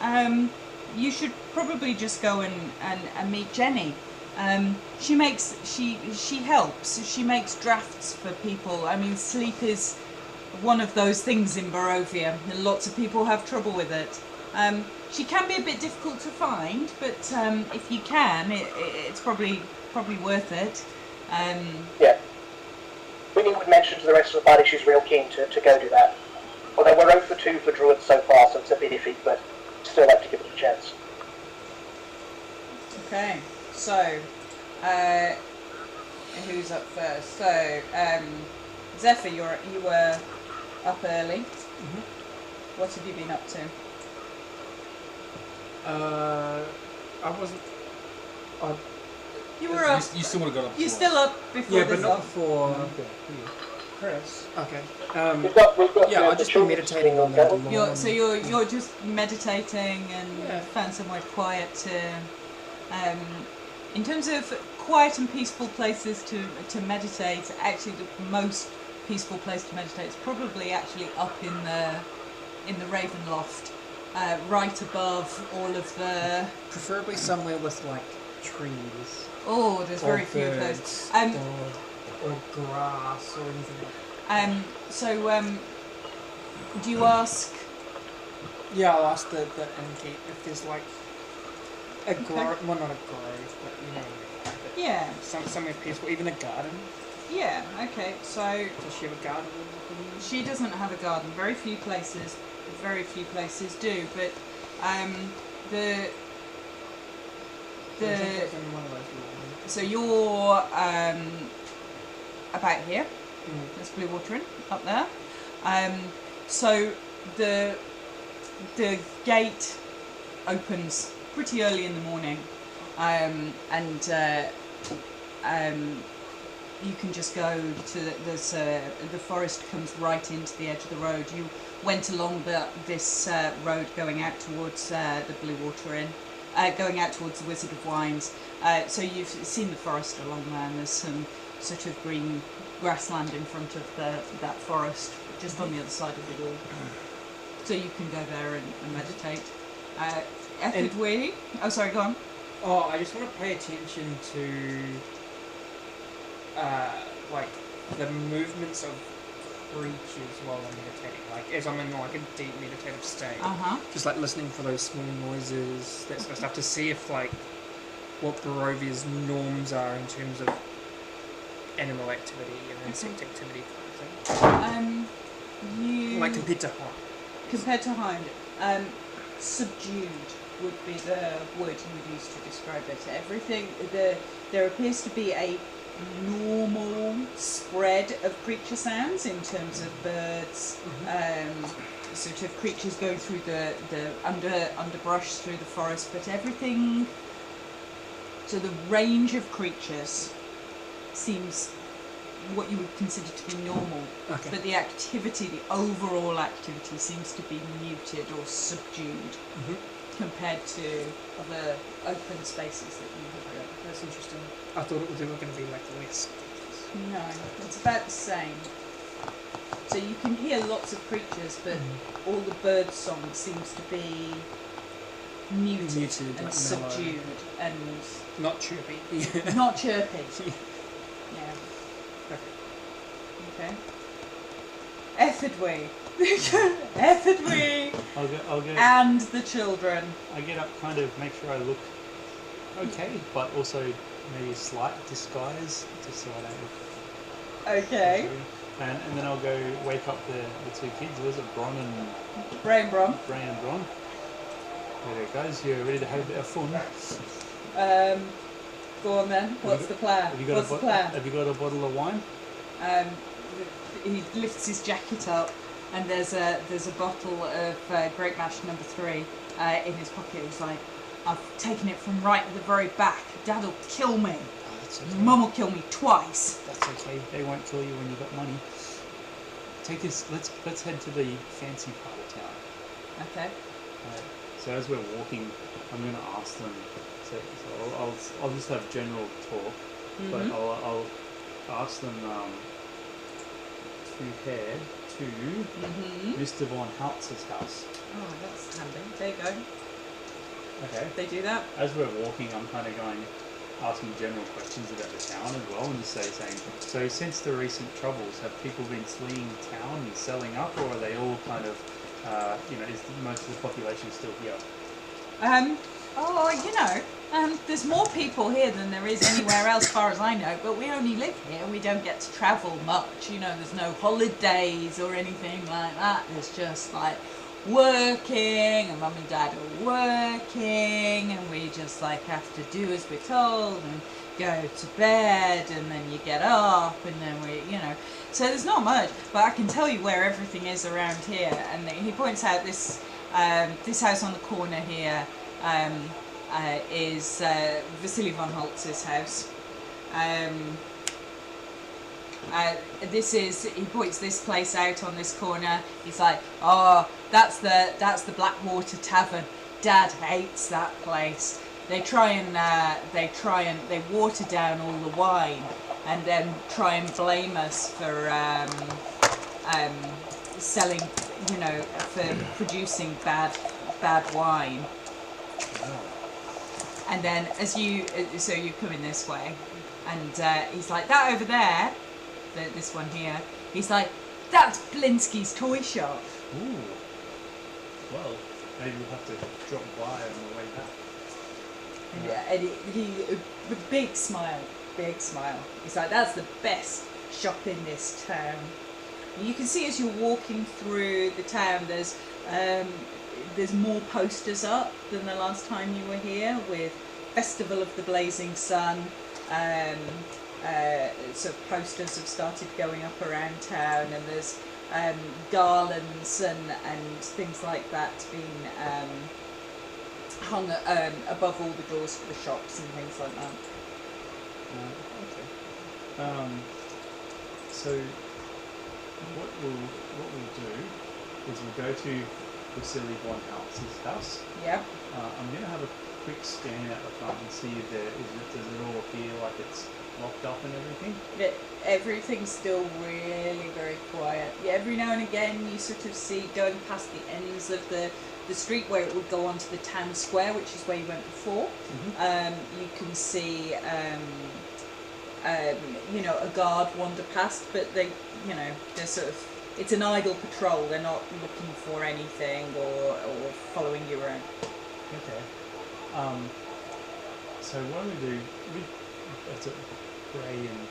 You should probably just go and meet Jenny. She helps. She makes drafts for people. I mean, sleep is one of those things in Barovia, and lots of people have trouble with it. She can be a bit difficult to find, but if you can, it's probably worth it." Yeah. Winnie would mention to the rest of the party she's real keen to go do that. Although we're 0 for 2 for druids so far, so it's a bit iffy, but still like to give it a chance. Okay, so who's up first? So Zephyr, you were up early. Mm-hmm. What have you been up to? I wasn't. You were up. You still would have got up. You're still up before Yeah, but this not off. before. Chris. Okay. We've got Yeah, I've just been meditating on that. You're just meditating and found somewhere quiet to. In terms of quiet and peaceful places to meditate, actually the most peaceful place to meditate is probably actually up in the Raven Loft, right above all of the. Preferably somewhere with like trees. Oh, there's or very few of those. birds, or grass or anything like Do you ask? Yeah, I'll ask the innkeep if there's like a grove, well not a grove, but Yeah. somewhere peaceful, even a garden. Yeah. Okay. So Does she have a garden? she doesn't have a garden. Very few places do. But the so you're about here. There's Blue Water Inn up there. So the gate opens pretty early in the morning, and you can just go to the forest comes right into the edge of the road. You went along this road going out towards the Blue Water Inn, going out towards the Wizard of Wines. So you've seen the forest along there, and there's some sort of green grassland in front of that forest, just on the other side of the wall. So you can go there and meditate. Ethidwe, oh sorry, go on. Oh, I just want to pay attention to like the movements of creatures while I'm meditating. Like as I'm in like a deep meditative state. Just like listening for those small noises, that sort of stuff, to see if like what Barovia's norms are in terms of animal activity and insect activity kind of thing. Like compared to home. Compared to Hind, subdued would be the word you would use to describe it. Everything, there appears to be a normal spread of creature sounds in terms of birds, sort of creatures going through the underbrush through the forest, but everything, so the range of creatures seems what you would consider to be normal, but the activity, the overall activity, seems to be muted or subdued compared to other open spaces that you have got. That's interesting. I thought they were going to be like less. No, it's about the same. So you can hear lots of creatures, but all the bird song seems to be muted and like subdued and not chirpy. not chirpy. Yeah. Okay. Ethidwe. Ethidwe. I'll go. And the children. I get up, kind of make sure I look okay, but also maybe a slight disguise, just so I don't look. Okay. And then I'll go wake up the two kids. Was it Bron and Bray and Bron. Bray and Bron? There it goes. You're ready to have a bit of fun. Go on then. What's the plan? What's the plan? Have you got a bottle of wine? He lifts his jacket up, and there's a bottle of grape mash number 3 in his pocket. He's like, I've taken it from right at the very back. Dad'll kill me. Oh, that's okay. Mum will kill me twice. That's okay. They won't kill you when you've got money. Take us. Let's head to the fancy part of town. Okay. So as we're walking, I'm going to ask them. So I'll just have general talk, but I'll ask them to head to Mr. Von Haltz's house. Oh, that's handy. There you go. Okay. They do that. As we're walking, I'm kind of asking general questions about the town as well, and just saying, so since the recent troubles, have people been fleeing town and selling up, or are they all kind of, is most of the population still here? There's more people here than there is anywhere else, as far as I know, but we only live here. We don't get to travel much. There's no holidays or anything like that. It's just like working, and Mum and Dad are working, and we just like have to do as we're told and go to bed, and then you get up, and then so there's not much, but I can tell you where everything is around here. And he points out this house on the corner here is Vasily von Holtz's house. He points this place out on this corner. He's like, oh, that's the Blackwater Tavern. Dad hates that place. They water down all the wine and then try and blame us for selling, for producing bad wine. And then so you come in this way, and he's like, that over there, this one here, he's like, that's Blinsky's toy shop. Ooh. Well, maybe we'll have to drop by on the way back. And he big smile. He's like, that's the best shop in this town. And you can see as you're walking through the town, there's more posters up than the last time you were here, with Festival of the Blazing Sun. So posters have started going up around town, and there's garlands and things like that being hung above all the doors for the shops and things like that. Okay. So what we'll do is we'll go to Vasily von Houtz's house. Yep. I'm going to have a quick scan at the front and see if does it all appear like it's locked up and everything. Everything's still really very quiet. Yeah, every now and again you sort of see going past the ends of the street where it would go onto the town square, which is where you went before. You can see a guard wander past, but they're sort of, it's an idle patrol. They're not looking for anything or following you around. Okay. So what I'm going to do, that's Gray and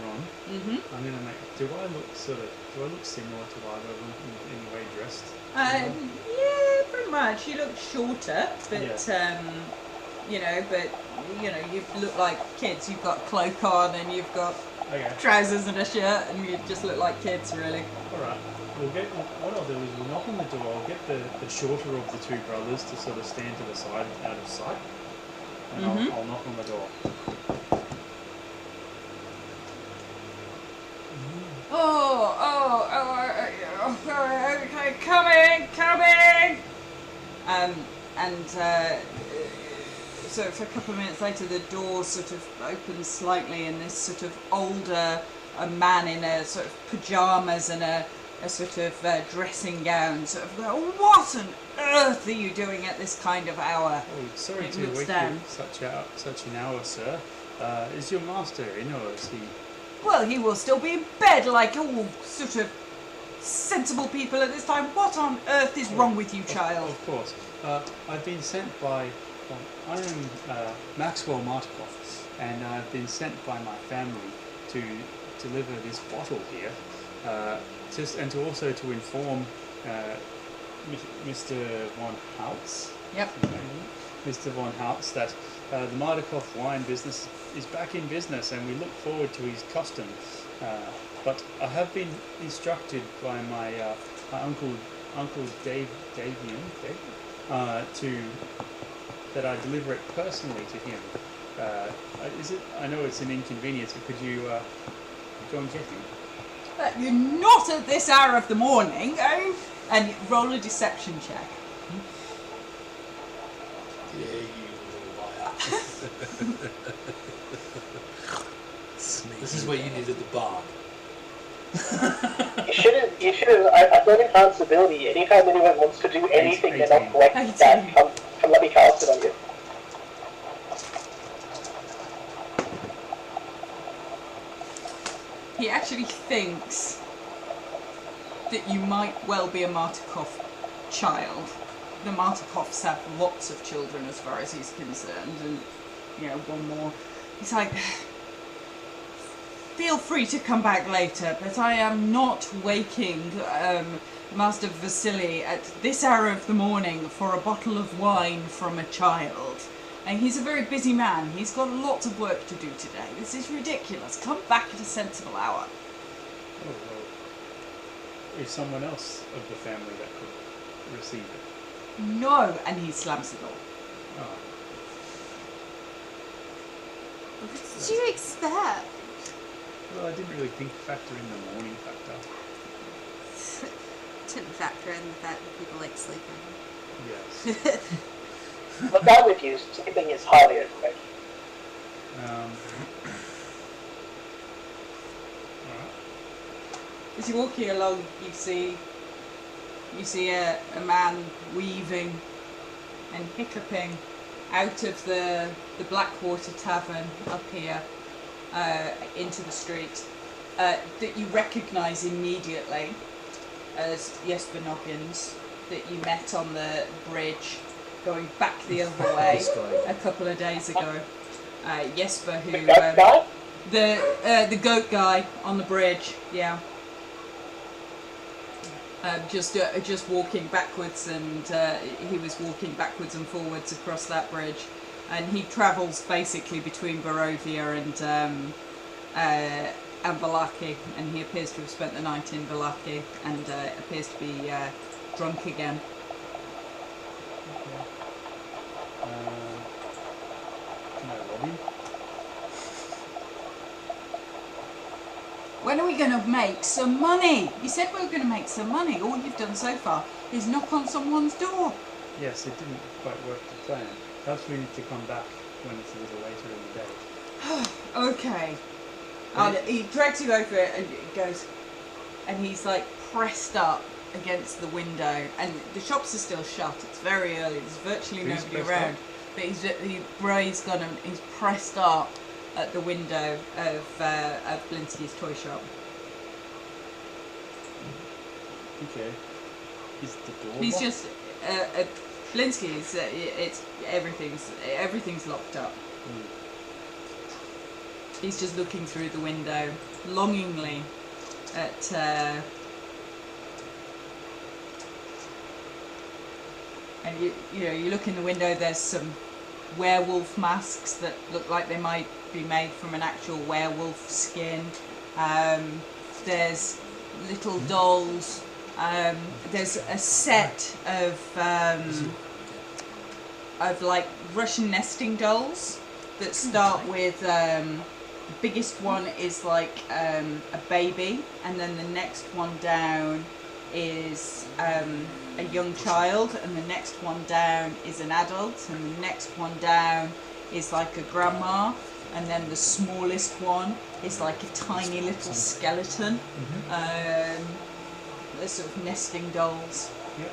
Ron. I'm going to make. Do I look similar to either of them in any way dressed? Yeah, pretty much. You look shorter, but you look like kids. You've got a cloak on and you've got trousers and a shirt, and you just look like kids, really. All right. What I'll do is we'll knock on the door. I'll get the shorter of the two brothers to sort of stand to the side, out of sight, and I'll knock on the door. Okay, coming. So for a couple of minutes later, the door sort of opens slightly, and this sort of older man in a sort of pajamas and a sort of dressing gown sort of go, "What on earth are you doing at this kind of hour?" Oh, sorry to wake you such an hour, sir. Is your master in, or is he? Well, he will still be in bed like all sort of sensible people at this time. What on earth is wrong with you, child? Of course. I've been sent by... I am Maxwell Martikov, and I've been sent by my family to deliver this bottle here, and to also to inform Mr. von Houtz. Yep. Mr. von Houtz that the Martikov wine business is back in business, and we look forward to his custom. But I have been instructed by my uncle Davian, that I deliver it personally to him. I know it's an inconvenience, but could you go and get him? You're not at this hour of the morning, oh? And roll a deception check. Yeah, you little liar. This is where you needed the bar. You should have, I've got responsibility. Anytime anyone wants to do anything they're not collecting that, come let me cast it on you. He actually thinks that you might well be a Martikov child. The Martikovs have lots of children as far as he's concerned, and, one more. He's like, feel free to come back later, but I am not waking Master Vasily at this hour of the morning for a bottle of wine from a child. And he's a very busy man. He's got lots of work to do today. This is ridiculous. Come back at a sensible hour. Oh, well, is someone else of the family that could receive it? No, and he slams the door. Oh. What did you expect? Well, I didn't really factor in the morning factor. Didn't factor in the fact that people like sleeping. Yes. Look, I'm with you. Sleeping is highly overrated. As you're walking along, you see a man weaving and hiccuping out of the Blackwater Tavern up here into the street that you recognise immediately as Jesper Noggins, that you met on the bridge going back the other way a couple of days ago. Jesper, who the goat guy on the bridge, yeah. Just walking backwards, and he was walking backwards and forwards across that bridge, and he travels basically between Barovia and Valaki, and he appears to have spent the night in Valaki, and appears to be drunk again. Can I rob him? When are we going to make some money? You said we were going to make some money. All you've done so far is knock on someone's door. Yes, it didn't quite work to plan. Perhaps we need to come back when it's a little later in the day. Okay. And he drags you over it and goes, and he's like pressed up against the window, and the shops are still shut. It's very early. There's virtually Who's nobody pressed around. up? But Bray's got him. He's pressed up at the window of Blinsky's toy shop. Okay. Is the door He's locked? just Blinsky's. It's everything's locked up. He's just looking through the window, longingly at. And you look in the window. There's some werewolf masks that look like they might be made from an actual werewolf skin. There's little dolls. There's a set of like Russian nesting dolls that start with the biggest one is like a baby, and then the next one down is a young child, and the next one down is an adult, and the next one down is like a grandma, and then the smallest one is like a tiny little skeleton. They're sort of nesting dolls. Yep.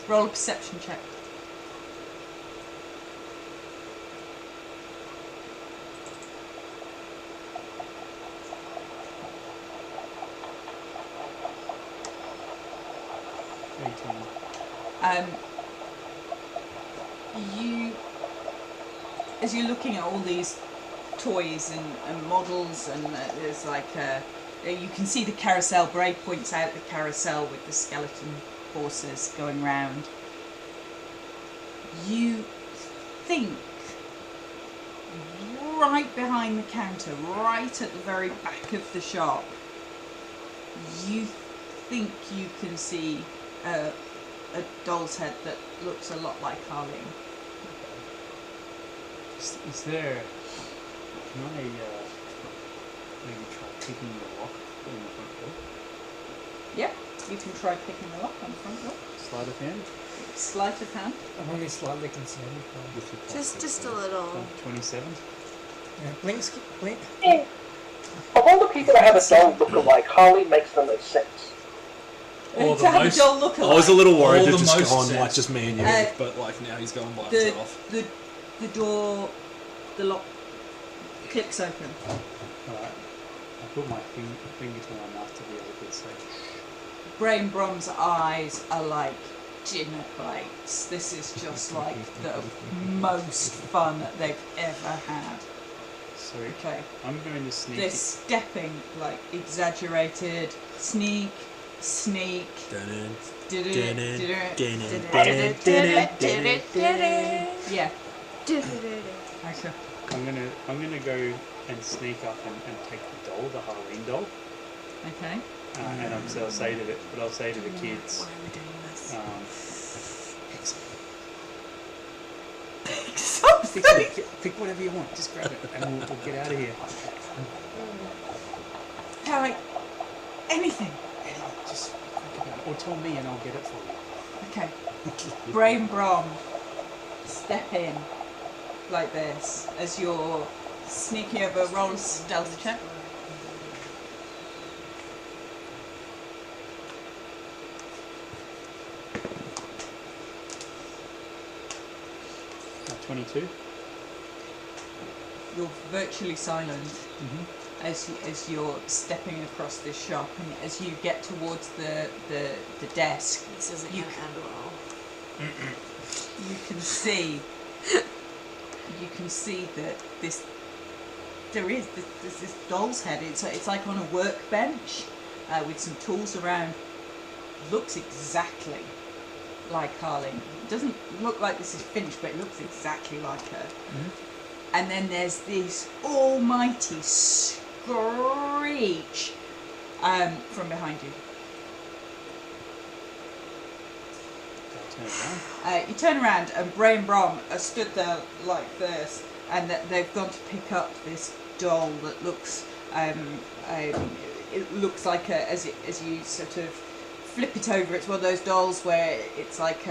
Roll a perception check. As you're looking at all these toys and models, and there's like you can see the carousel. Bray points out the carousel with the skeleton horses going round. You think right behind the counter, right at the very back of the shop, you think you can see a doll's head that looks a lot like Harleen. Is there... Can I maybe try picking the lock in the front door? Yep, you can try picking the lock on the front door. Sleight of hand? Sleight of hand. I'm only slightly concerned. With your Just a little. 27? Yeah, blink. Of all the people that have a doll look-alike, Harley makes the most sense. Or To the have a most. doll look I was a little worried All to the just most go on sense. like just me and you, but like now he's going by himself. The door, the lock clicks open. Alright. I put my finger to my mouth to be able to say... Brain Brom's eyes are like dinner plates. This is just like the most fun that they've ever had. So Okay. I'm going to sneak... They're stepping like exaggerated. Sneak. Yeah. Okay. I'm gonna go and sneak up and take the doll, the Halloween doll. Okay. And I'll say to the kids, Why are we doing this? pick whatever you want, just grab it, and we'll get out of here. Harry, anything. Just think about it, or tell me and I'll get it for you. Okay. Brain Brom, step in like this as you're sneaking over. Roll a stealth check. Uh, 22. You're virtually silent as you're stepping across this shop, and as you get towards the desk, This isn't You gonna end well. you can see that there's this doll's head. It's like on a workbench with some tools around. Looks exactly like Harleen. It doesn't look like this is finished, but it looks exactly like her. And then there's this almighty screech from behind you. Turn around. You turn around and Bray and Brom are stood there like this, and that they've gone to pick up this doll that looks it looks like as you sort of flip it over, it's one of those dolls where it's like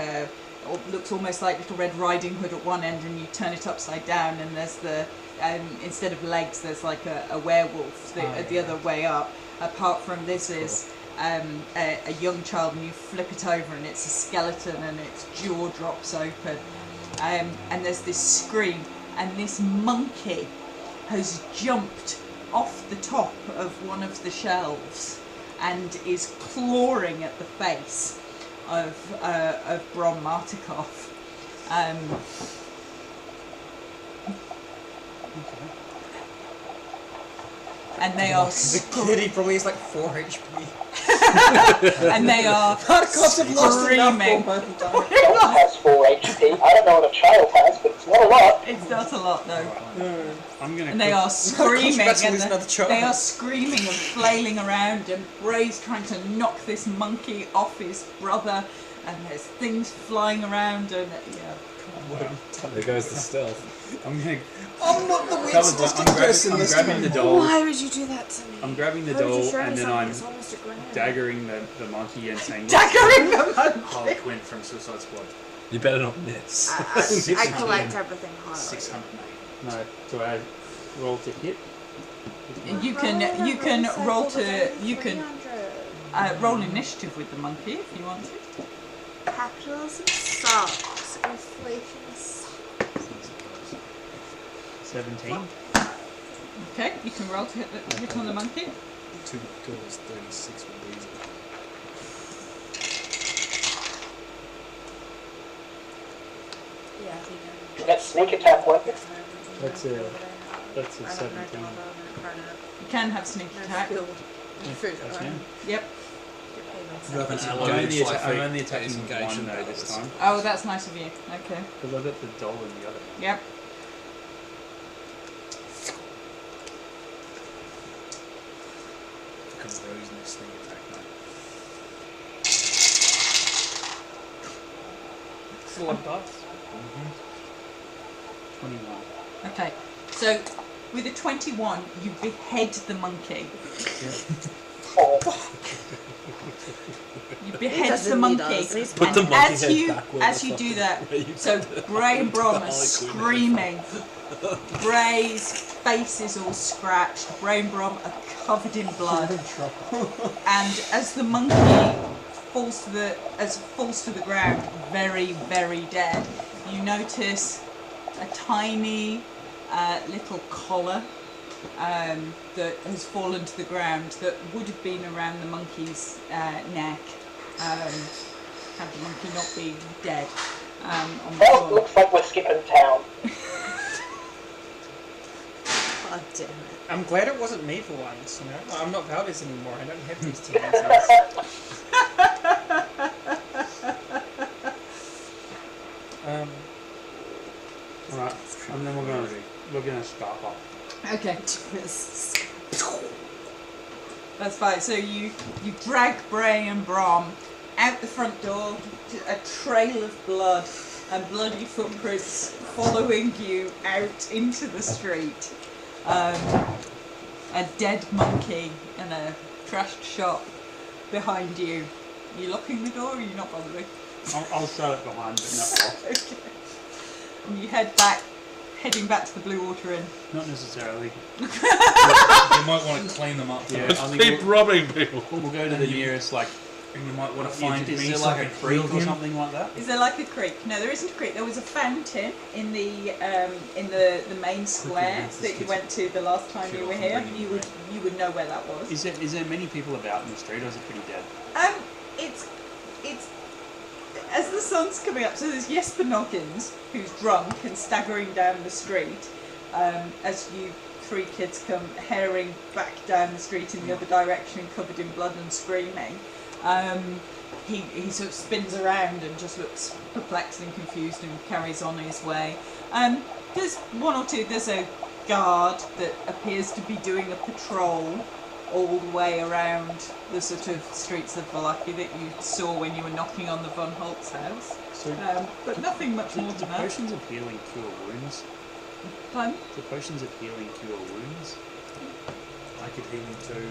looks almost like Little Red Riding Hood at one end, and you turn it upside down, and there's the instead of legs, there's like a werewolf the other way up. Apart from this is a young child, and you flip it over, and it's a skeleton, and its jaw drops open, and there's this scream, and this monkey has jumped off the top of one of the shelves and is clawing at the face of Brom Martikov. And they are The kid, he probably has like 4 HP. and they are Martikovs have lost enough screaming. for my time. Child has 4 HP. I don't know what a child has, but it's not a lot. It's not a lot though. I'm gonna. And they are screaming, about to and lose another child. they are screaming and flailing around, and Bray's trying to knock this monkey off his brother, and there's things flying around, and There goes the stealth. I'm gonna. I'm not the weird I'm statistic person grabbing, I'm this grabbing the time. doll. Why would you do that to me? I'm grabbing the Why would you doll, show me and then something I'm that's almost a grenade? daggering the monkey and saying, daggering the monkey. Harley Quinn from Suicide Squad. You better not miss. I collect everything Harley. 608. no, do I roll to hit? You can roll roll initiative with the monkey if you want to. Capitalism sucks. Inflation sucks. 17. Okay, you can roll to hit on the monkey. 2 dollars 36 would be easy. Yeah, I think Does that sneak attack work? That's a 17. You can have sneak attack. That's me. Yep. You have an I'm ally only, with 5 I'm feet only that attacking is engaged one in though this battles. time. Oh, that's nice of you. Okay. Because I've got the doll in the other. Yep. Fucking Rose and this sneak attack, mate. It's a lot of dice. 21. Okay. So with a 21, you behead the monkey. Oh, You behead doesn't the need monkey, us. He's Put and the monkey as head you back where as the you do fucking- that, where you so put Bray and Brom are Harley Quinn. screaming. Bray's face is all scratched. Bray and Brom are covered in blood, and as the monkey falls to the ground, very very dead, you notice a tiny little collar that has fallen to the ground that would have been around the monkey's neck had the monkey not been dead on the well, floor. looks like we're skipping town. God damn it. I'm glad it wasn't me for once, you know? I'm not Valdez anymore, I don't have these tendencies. Alright, and then we're gonna start off. Okay, that's fine. So you drag Bray and Brom out the front door, to a trail of blood and bloody footprints following you out into the street. A dead monkey and a trashed shop behind you. Are you locking the door or are you not bothering? I'll shut it behind, but not off. Okay. And you heading back to the Blue Water Inn. Not necessarily. You might want to clean them up. Yeah, first. I Keep think robbing people. we'll go to the nearest, like, And you might want to find is me there so like I a can creek heal or him. something like that? Is there like a creek? No, there isn't a creek. There was a fountain in the main square that you went to the last time you were here. You would know where that was. Is there many people about in the street, or is it pretty dead? It's as the sun's coming up. So there's Jesper Noggins, who's drunk and staggering down the street. As you 3 kids come herring back down the street in the other direction, covered in blood and screaming. He sort of spins around and just looks perplexed and confused and carries on his way. There's 1 or 2. There's a guard that appears to be doing a patrol all the way around the sort of streets of Valaki that you saw when you were knocking on the Von Holtz house. So But nothing much more the than that. potions of healing cure wounds. Fun. The potions of healing cure wounds. I could heal him too.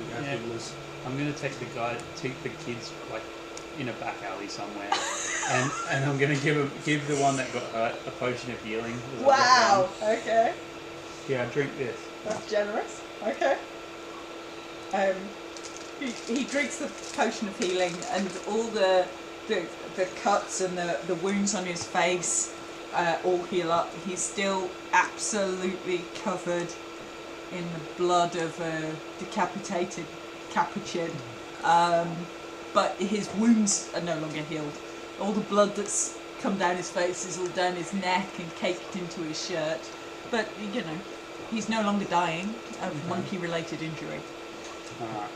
We have Yeah. healers. I'm gonna take the kids like in a back alley somewhere, and I'm gonna give the one that got hurt a potion of healing. as I got one. Okay. Yeah, drink this. That's generous. Okay. He drinks the potion of healing, and all the cuts and the wounds on his face all heal up. He's still absolutely covered in the blood of a decapitated capuchin, but his wounds are no longer healed. All the blood that's come down his face is all down his neck and caked into his shirt. But you know, he's no longer dying of monkey-related injury. Alright.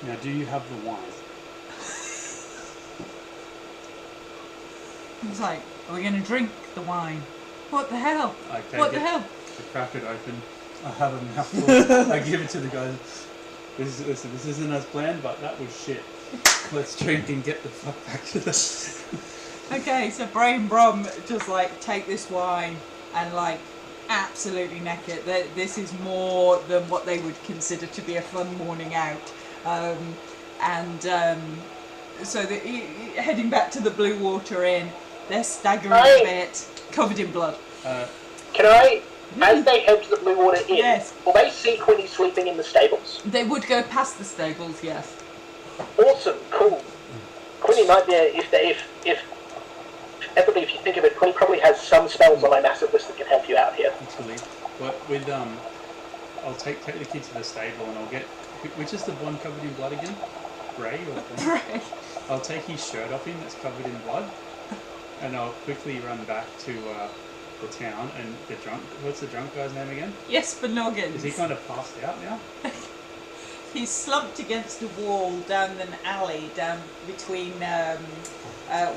Now, do you have the wine? He's like, are we going to drink the wine? What the hell? Okay, What the hell? I crack it open. I have a mouthful. I give it to the guys. Listen, this isn't as planned, but that was shit. Let's drink and get the fuck back to this. Okay, so Bray and Brom just like take this wine and like absolutely neck it. This is more than what they would consider to be a fun morning out. So heading back to the Blue Water Inn, they're staggering a bit, covered in blood. Can I, as they head to the Blue Water Inn, Yes. will they see Quinny sleeping in the stables? They would go past the stables, yes. Awesome, cool. Quinny might be, if everybody, if you think of it, Quinny probably has some spells on my massive list that can help you out here. Actually, but with I'll take the kids to the stable and I'll get which is the one covered in blood again? Bray or Bray? Bray. I'll take his shirt off him that's covered in blood, and I'll quickly run back to the town and the drunk. What's the drunk guy's name again? Yes, but Noggins. Is he kind of passed out now? He's slumped against a wall down an alley down between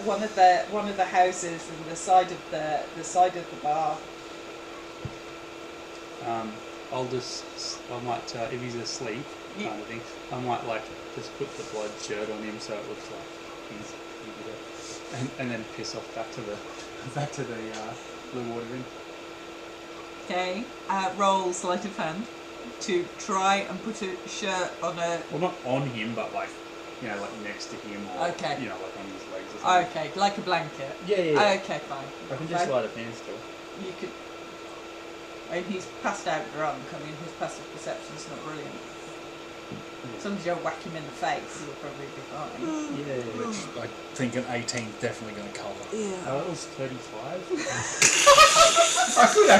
one of the houses and the side of the bar. I might if he's asleep, kind of thing. I might like just put the blood shirt on him so it looks like he's and then piss off back to the Blue Water Inn. Okay, roll sleight of hand to try and put a shirt on a. Well, not on him, but like like next to him, or Okay. like on his legs or something. Okay, like a blanket. Yeah. Okay, fine. I can just sleight of hand still. You could. I mean, he's passed out drunk. I mean, his passive perception's not brilliant. As long as you don't whack him in the face, he'll probably be fine. Yeah. Which I think an 18 is definitely going to cover. That was 35.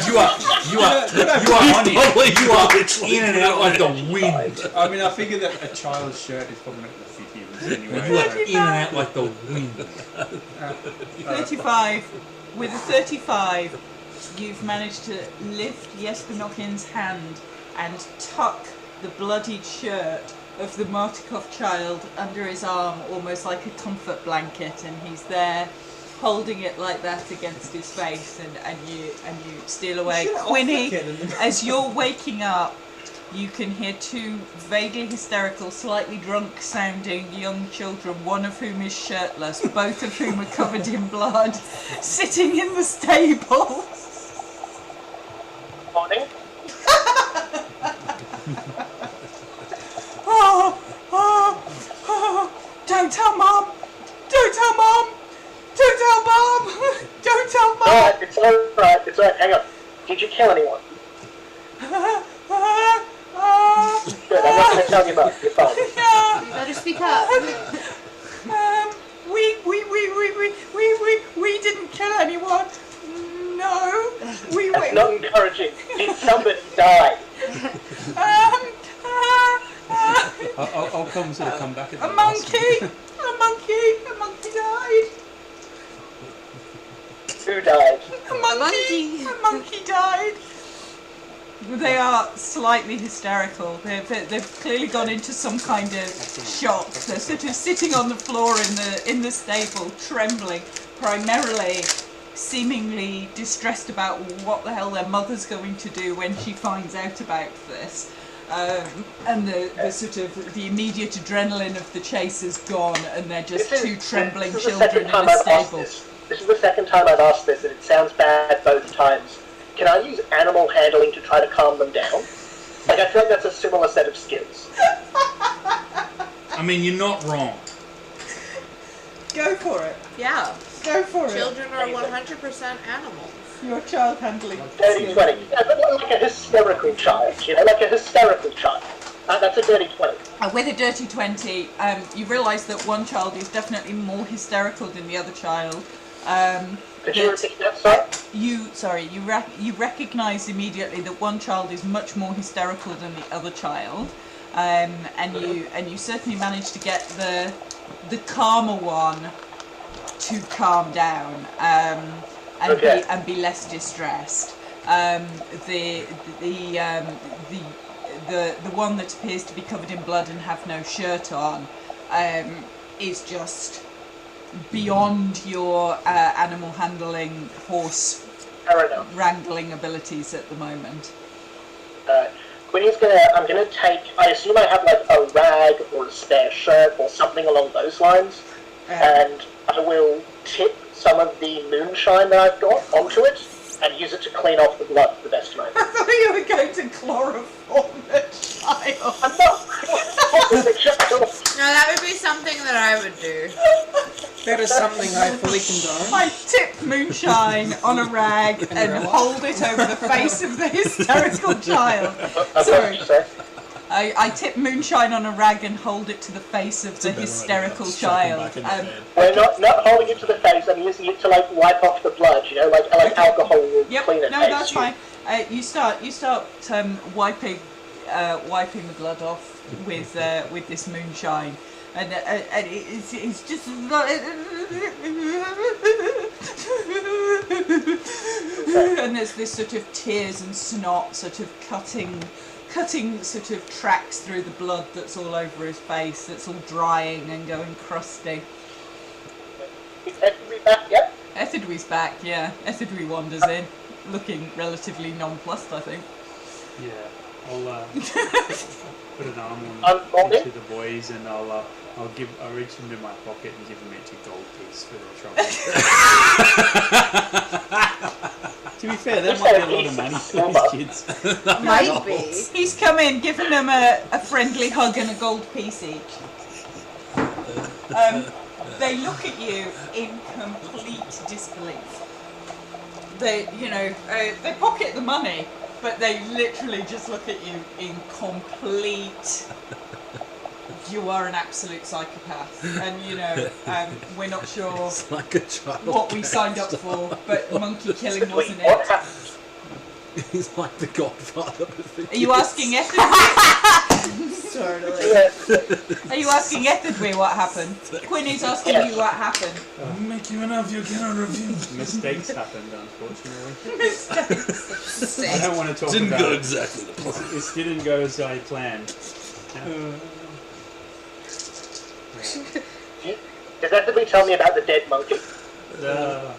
You are on it. You are in and out like the wind. I mean, I figure that a child's shirt is probably not going to fit him anyway. You are in and out like the wind. 35. With a 35, you've managed to lift Jesper Nockin's hand and tuck the bloodied shirt of the Martikov child under his arm, almost like a comfort blanket, and he's there holding it like that against his face, and you steal away. Quinny, as you're waking up, you can hear two vaguely hysterical, slightly drunk sounding young children, one of whom is shirtless, both of whom are covered in blood, sitting in the stable. Morning. Don't tell Mom! Don't tell Mom! Don't tell Mom! Don't tell Mom! Alright, it's alright, hang on. Did you kill anyone? Good, I'm not going to tell you about your father. You better speak up. We didn't kill anyone. No. That's not encouraging. Did somebody die? I'll come back at the A last monkey. one. A monkey died. Who died? A monkey died. They are slightly hysterical. They've clearly gone into some kind of shock. They're sort of sitting on the floor in the stable, trembling, primarily seemingly distressed about what the hell their mother's going to do when she finds out about this. And the sort of the immediate adrenaline of the chase is gone, and they're just two trembling children in a stable. This is the second time I've asked this, and it sounds bad both times. can I use animal handling to try to calm them down? Like, I feel like that's a similar set of skills. I mean, you're not wrong. Go for it. Yeah. Go for Children are 100% animals. it. Your child handling. Dirty 20. Yeah, but like a hysterical child, you know, like a hysterical child. That's a dirty 20. With a dirty 20, you realise that one child is definitely more hysterical than the other child. Could you repeat that, sorry? You recognise immediately that one child is much more hysterical than the other child, and you certainly manage to get the calmer one to calm down and be less distressed. The one that appears to be covered in blood and have no shirt on is just beyond your animal handling, horse wrangling abilities at the moment. Quinny's I'm gonna take, I assume I have like a rag or a spare shirt or something along those lines, and I will tip some of the moonshine that I've got onto it and use it to clean off the blood the best I I thought you were going to chloroform the child. I'm not the child. No, that would be something that I would do. That is something I fully condone. I tip moonshine on a rag and hold it over the face of the hysterical child. Sorry. I tip moonshine on a rag and hold it to the face of the hysterical child. We're not holding it to the face, I'm using it to like wipe off the blood, you know, like alcohol will clean it. No, that's fine. You start wiping the blood off with this moonshine. And it's just and there's this sort of tears and snot sort of cutting sort of tracks through the blood that's all over his face, that's all drying and going crusty. Is Ethidwe back yet? Ethidwe's back, yeah. Ethidwe wanders in, looking relatively nonplussed, I think. Yeah, I'll put an arm on each of the boys, and I'll reach into my pocket and give them each a gold piece for their trouble. To be fair, that might be a lot of money for these kids. Might be. He's come in, given them a friendly hug and a gold piece each. They look at you in complete disbelief. They pocket the money, but they literally just look at you in complete. You are an absolute psychopath, and we're not sure It's like a child what we signed up for, but monkey killing wasn't What it. happened? He's like the godfather. Are you asking Ethidwe? Totally. Yeah. Are you asking Ethidwe what happened? Quinny's asking you what happened. Make you enough, you cannot refuse. Mistakes happened, unfortunately. Mistakes. I don't want to talk Didn't about go it. exactly the plan. This didn't go as I planned. Does Ethidwe tell me about the dead monkey? The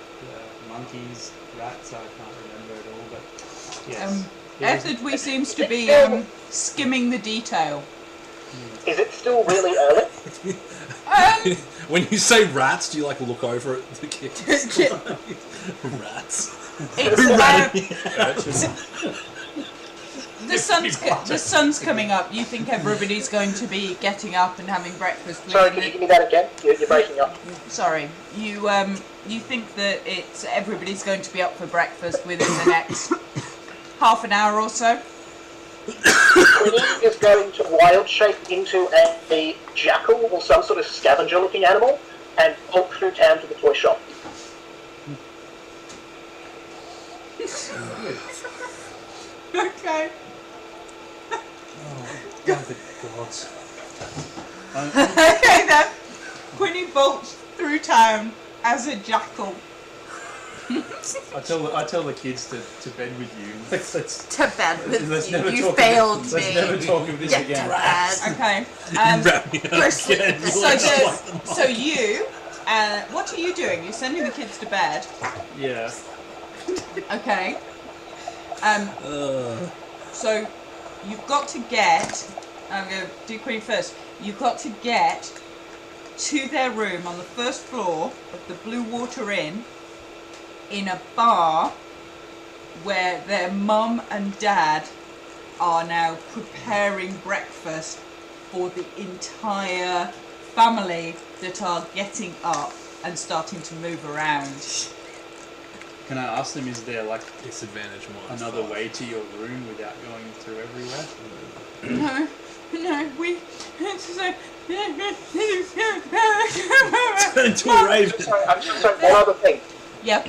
monkeys, rats, I can't remember it all, but yes. Ethidwe seems to be skimming the detail. Is it still really early? When you say rats, do you like look over at the kids? Rats. The sun's coming up. You think everybody's going to be getting up and having breakfast? Sorry, can you give me that again? You're breaking up. Sorry, you think that everybody's going to be up for breakfast within the next half an hour or so? Quinny is going to wild shape into a jackal or some sort of scavenger-looking animal and walk through town to the toy shop. Okay. By the gods. Okay then. Quinny bolts through town as a jackal. I tell the kids to bed with you. Let's To bed with let's you. never You talk failed of, me. Let's never talk of this Get again. to bed. Okay. Wrap me up You're asleep. again. So you, what are you doing? You're sending the kids to bed. Yeah. Okay. So you've got to get. I'm going to do Queen first. You've got to get to their room on the first floor of the Blue Water Inn in a bar where their mum and dad are now preparing breakfast for the entire family that are getting up and starting to move around. Can I ask them, is there like Disadvantage -5. another way to your room without going through everywhere? No, we... Turn into a raven. I'm sorry, one other thing. Yep.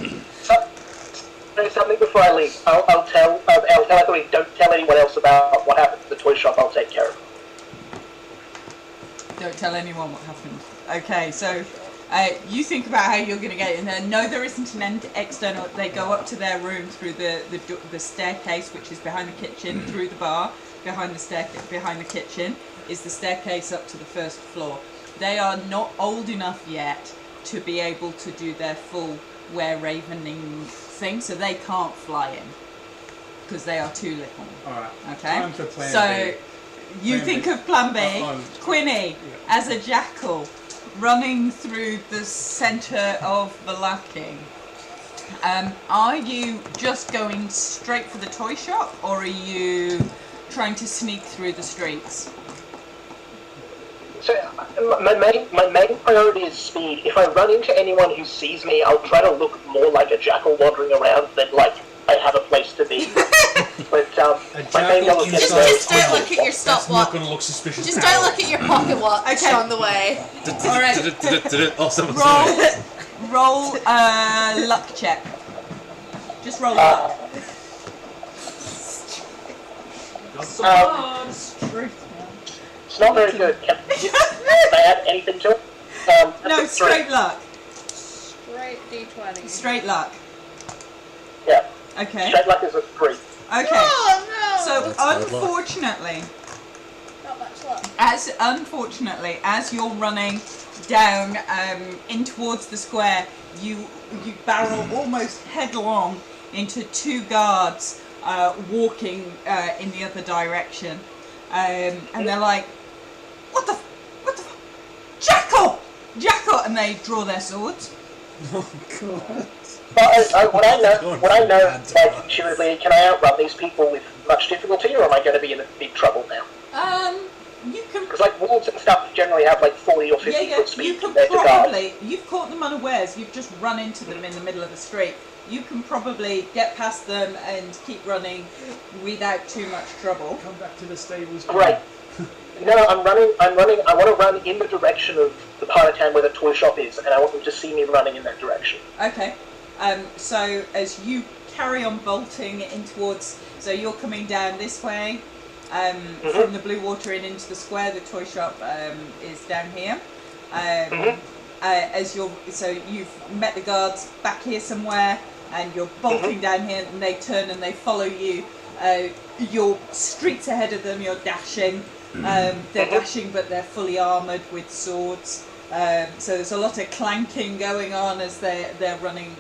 There's something before I leave. I'll tell everybody, don't tell anyone else about what happened to the toy shop. I'll take care of it. Don't tell anyone what happened. Okay, so you think about how you're going to get in there. No, there isn't an external. They go up to their room through the staircase, which is behind the kitchen, through the bar. Behind the kitchen is the staircase up to the first floor. They are not old enough yet to be able to do their full were-ravening thing, so they can't fly in because they are too little. Alright. Okay. Time for plan So B. you Plan think B. of Plan B. Quinny, Yeah. as a jackal, running through the centre of the lacking. Are you just going straight for the toy shop, or are you trying to sneak through the streets? So my main priority is speed. If I run into anyone who sees me, I'll try to look more like a jackal wandering around than like I have a place to be. But my main goal is getting there. Just don't look at your That's not stopwatch. going to look suspicious. Just don't look at your pocket watch Okay. on the way. Alright. Oh, someone's Roll a luck check. Just roll luck. It's not very good. Can I add anything to it? No, that's a three. straight luck. Straight D20. Straight luck. Yeah. Okay. Straight luck is a 3. Okay. Oh no! So That's bad luck. unfortunately, Not much luck. as you're running down in towards the square, you barrel almost headlong into 2 guards walking in the other direction, and they're like, "What the, jackal, jackal!" And they draw their swords. Oh god. But what I know, Bad like luck. intuitively, can I outrun these people with much difficulty, or am I going to be in big trouble now? You can. Because like wolves and stuff generally have like 40 or 50 Yeah, foot you speed can compared to guards. probably. You've caught them unawares. You've just run into them in the middle of the street. You can probably get past them and keep running without too much trouble. Come back to the stables. Great. No, I'm running. I want to run in the direction of the part of town where the toy shop is, and I want them to see me running in that direction. Okay. So as you carry on bolting in towards, so you're coming down this way from the Blue Water Inn into the square. The toy shop is down here. So you've met the guards back here somewhere, and you're bolting down here, and they turn and they follow you. You're streets ahead of them. You're dashing. They're dashing, but they're fully armoured with swords. So there's a lot of clanking going on as they're running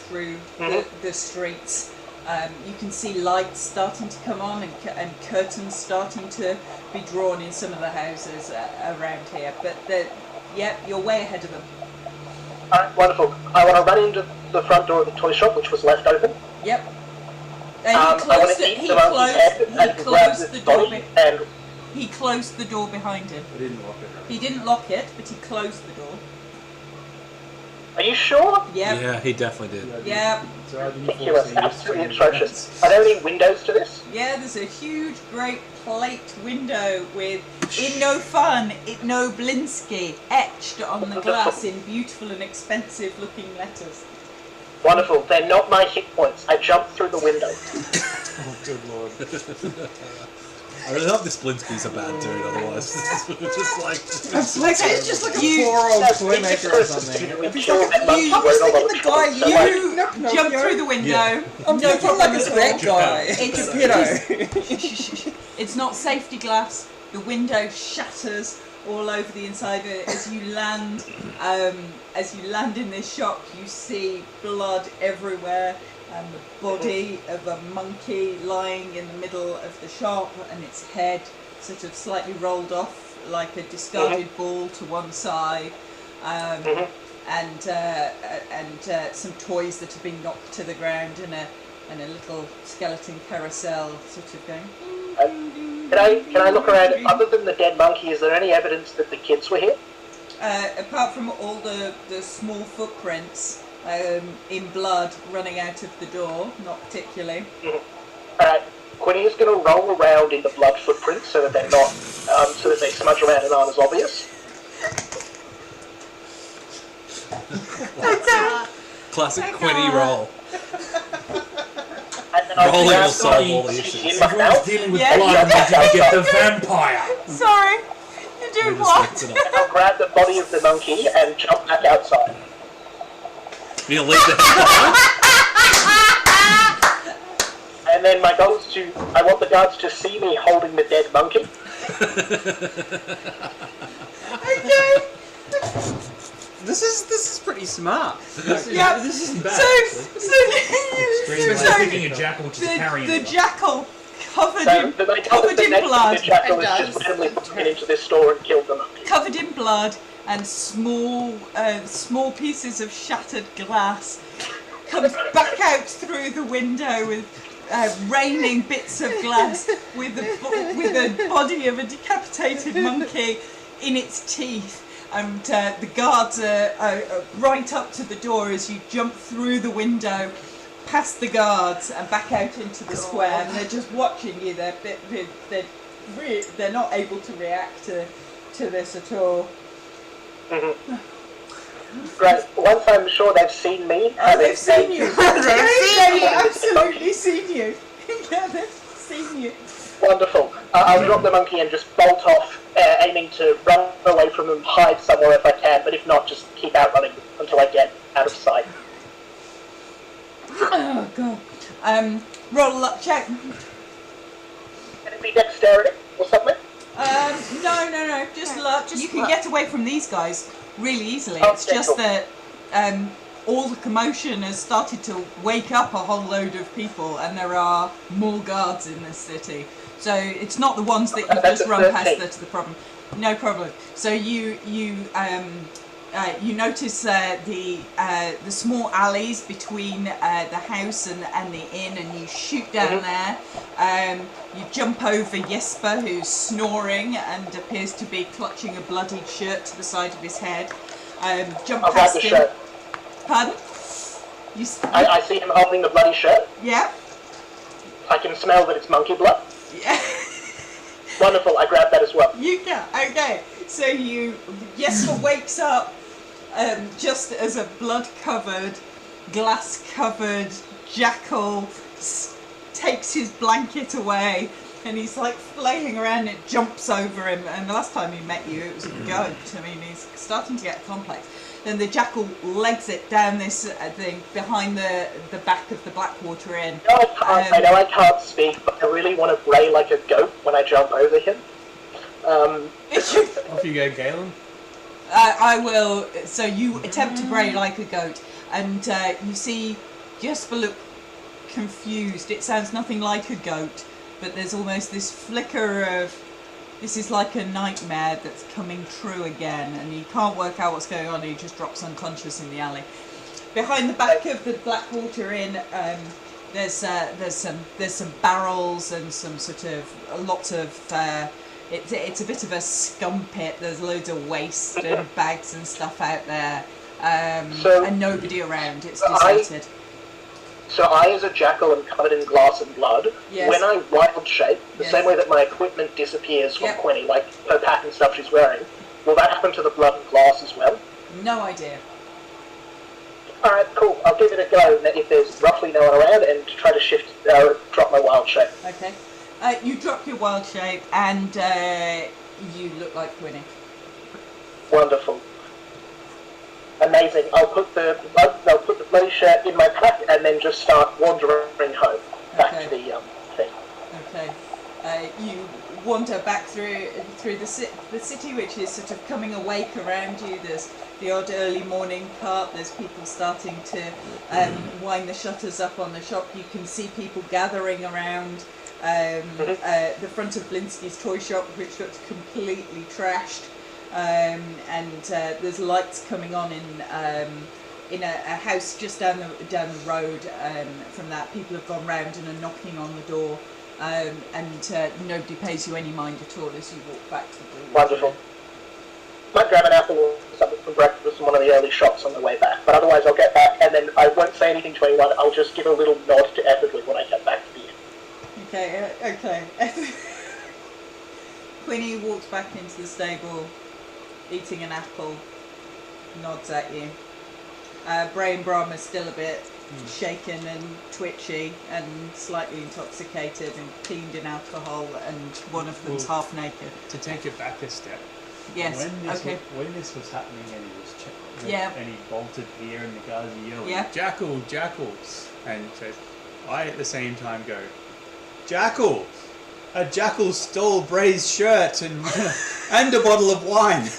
through the streets. You can see lights starting to come on and curtains starting to be drawn in some of the houses around here. But you're way ahead of them. Alright, wonderful. I want to run into the front door of the toy shop, which was left open. Yep. And I want to eat the monkey's head and grab the body and... He closed the door behind him. I didn't lock it. He didn't lock it, but he closed the door. Are you sure? Yep. Yeah, he definitely did. Yep. So I didn't Ridiculous, foresee absolutely this. atrocious. Are there any windows to this? Yeah, there's a huge, great plate window with "In no fun, it no Blinsky" etched on the glass in beautiful and expensive-looking letters. Wonderful. They're not my hit points. I jumped through the window. Oh, good lord. I really hope this Blinsky's a bad dude, otherwise it's just like... It's just like a You- poor old That's playmaker or something. We killed that monkey I was wearing all thinking the the guy trouble, so, like, You no, jump no. through the window. Yeah. I'm No thinking problem like a at all. that guy. It's not safety glass. The window shatters all over the inside. As you land in this shop, you see blood everywhere, and the body of a monkey lying in the middle of the shop, and its head sort of slightly rolled off like a discarded ball to one side. And some toys that have been knocked to the ground, and and a little skeleton carousel sort of going. Can I look around? Other than the dead monkey, is there any evidence that the kids were here? Apart from all the small footprints in blood running out of the door, not particularly. Alright, Quinny is going to roll around in the blood footprints so that they're not, so that they smudge around and aren't as obvious. Classic Quinny roll. And then I'll Rolling do will that solve all so the I issues. see in my Everyone's mouth, dealing with Yeah, blood you and they didn't get the vampire. Sorry, you do We just what? mixed it up. and I'll grab the body of the monkey and jump back outside. You leave the And then my goal is I want the guards to see me holding the dead monkey. Okay. This is pretty smart. Yeah. This isn't bad. Especially So picking a jackal which is carrying the it. jackal covered So in the night the covered in next blood. the jackal It has just does. randomly broken into this store and killed the monkey. Covered in blood and small pieces of shattered glass, comes back out through the window with raining bits of glass with the body of a decapitated monkey in its teeth. And the guards are right up to the door as you jump through the window, past the guards and back out into the square. And they're just watching you. They're not able to react to this at all. Great. Once I'm sure they've seen me, They've seen you. They've you. absolutely seen you. Yeah, they've seen you. Wonderful. I'll drop the monkey and just bolt off, aiming to run away from them, hide somewhere if I can, but if not, just keep outrunning until I get out of sight. Oh god. Roll a luck check. Can it be dexterity or something? No. Just luck. You can get away from these guys really easily. Oh, It's okay, just cool. that all the commotion has started to wake up a whole load of people, and there are more guards in this city. So it's not the ones that you That's just a run past 13. that's the problem. No problem. So you notice the small alleys between the house and the inn, and you shoot down there. You jump over Jesper, who's snoring and appears to be clutching a bloodied shirt to the side of his head. Jump I'll grab past the him. shirt. Pardon? I see him holding the bloody shirt. Yeah. I can smell that it's monkey blood. Yeah. Wonderful, I grab that as well. You can. Okay. So Jesper wakes up just as a blood-covered, glass-covered jackal takes his blanket away, and he's like flailing around. It jumps over him, and the last time he met you, it was a goat. I mean, he's starting to get complex. Then the jackal legs it down this thing behind the back of the Blackwater Inn. I know I can't speak, but I really want to bray like a goat when I jump over him. Off you go, Galen. I will. So you attempt to bray like a goat, and you see Jesper look confused. It sounds nothing like a goat, but there's almost this flicker of this is like a nightmare that's coming true again, and he can't work out what's going on. He just drops unconscious in the alley. Behind the back of the Blackwater Inn, there's some barrels and some sort of lots of. It's a bit of a scum pit. There's loads of waste and bags and stuff out there, and nobody around. It's deserted. So I, as a jackal, am covered in glass and blood. Yes. When I wild shape, the Yes. same way that my equipment disappears from Yep. Quinny, like her pattern stuff she's wearing, will that happen to the blood and glass as well? No idea. Alright, cool. I'll give it a go if there's roughly no one around, and try to drop my wild shape. Okay. You drop your wild shape, and you look like Quinny. Wonderful. Amazing. I'll put the bloody shirt in my pack and then just start wandering home back to the thing. Okay. You wander back through the city, which is sort of coming awake around you. There's the odd early morning cart. There's people starting to wind the shutters up on the shop. You can see people gathering around the front of Blinsky's Toyshop, which looks completely trashed. And there's lights coming on in in a house just down the road from that. People have gone round and are knocking on the door, and nobody pays you any mind at all as you walk back to the Blue Water. Wonderful. Might grab an apple or something for breakfast in one of the early shops on the way back, but otherwise I'll get back, and then I won't say anything to anyone. I'll just give a little nod to Ethelwyn when I get back to the inn. Okay. Queenie walks back into the stable, eating an apple, nods at you. Bray and Brom are still a bit shaken and twitchy and slightly intoxicated and cleaned in alcohol, and one of them's half naked. To take it back a step. Yes. When this was happening and he was and he bolted here and the guys are yelling, Yeah. Jackal, Jackal, and so I at the same time go, Jackal! A jackal stole Bray's shirt and a bottle of wine.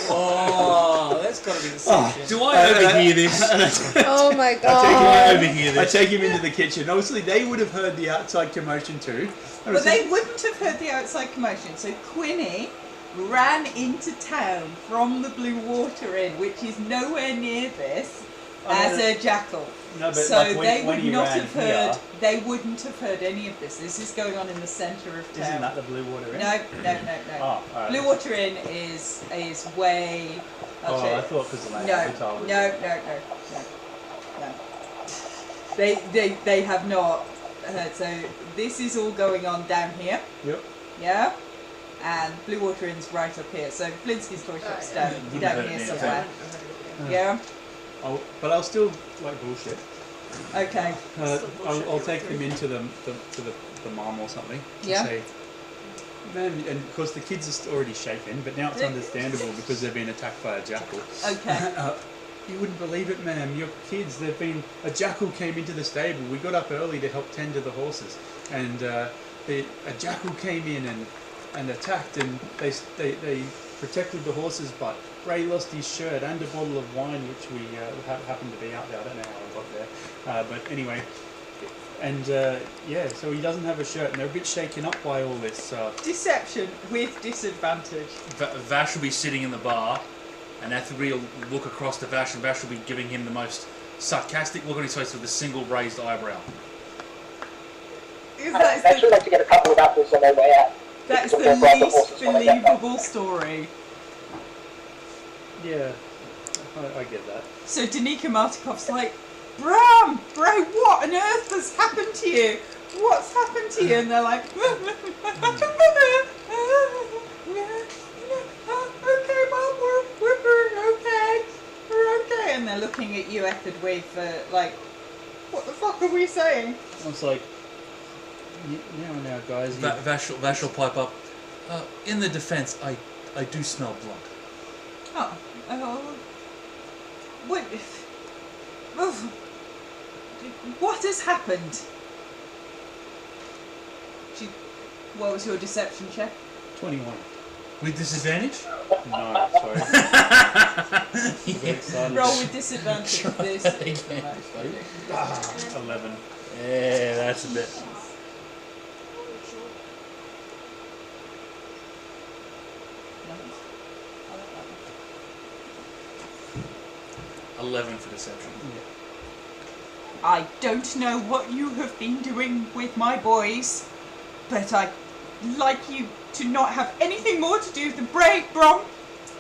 Oh, that's got to be the section. Do I overhear this? Oh my Do god. I overhear I this? take him into the kitchen. Obviously, they would have heard the outside commotion too. But they wouldn't have heard the outside commotion, so Quinny ran into town from the Blue Water Inn, which is nowhere near this, as a jackal. No, but So like they when would he not ran have heard. here, They wouldn't have heard any of this. This is going on in the centre of town. isn't that the Blue Water Inn? No. Oh, alright. Blue Water Inn is way. I'll show you. I thought because of my No. avatar was They have not heard. So this is all going on down here. Yep. Yeah. And Blue Water Inn's right up here. So Flinsky's toy shop's down heard here me, somewhere. Yeah. But I'll still like bullshit. Okay. I'll take them into the mom or something. And Yeah. say, man, and of course the kids are already shaken, but now it's understandable because they've been attacked by a jackal. Okay. You wouldn't believe it, ma'am. Your kids, a jackal came into the stable. We got up early to help tend to the horses, and a jackal came in and attacked, and they protected the horses, but Ray lost his shirt and a bottle of wine, which we happened to be out there. I don't know how I got there, but anyway, and so he doesn't have a shirt, and they're a bit shaken up by all this. Deception with disadvantage. Vash will be sitting in the bar, and Ethelbreed will look across to Vash, and Vash will be giving him the most sarcastic look on his face with a single raised eyebrow. I'd actually like to get a couple of apples on my way out. That's We'll the grab the least horses when I get back. believable story. Yeah, I get that. So Danica Martikov's like, Bram, Bray, what on earth has happened to you? What's happened to you? And they're like, okay, Mom, we're okay. And they're looking at you, Etherdwee, for like, what the fuck are we saying? I was like, now, guys. Vash will pipe up. In the defence, I do smell blood. What has happened? What was your deception check? 21. With disadvantage? No, sorry. Roll with disadvantage. This is 11. Yeah, that's a bit. Nice. 11 for deception. I don't know what you have been doing with my boys, but I'd like you to not have anything more to do with the break, Brom.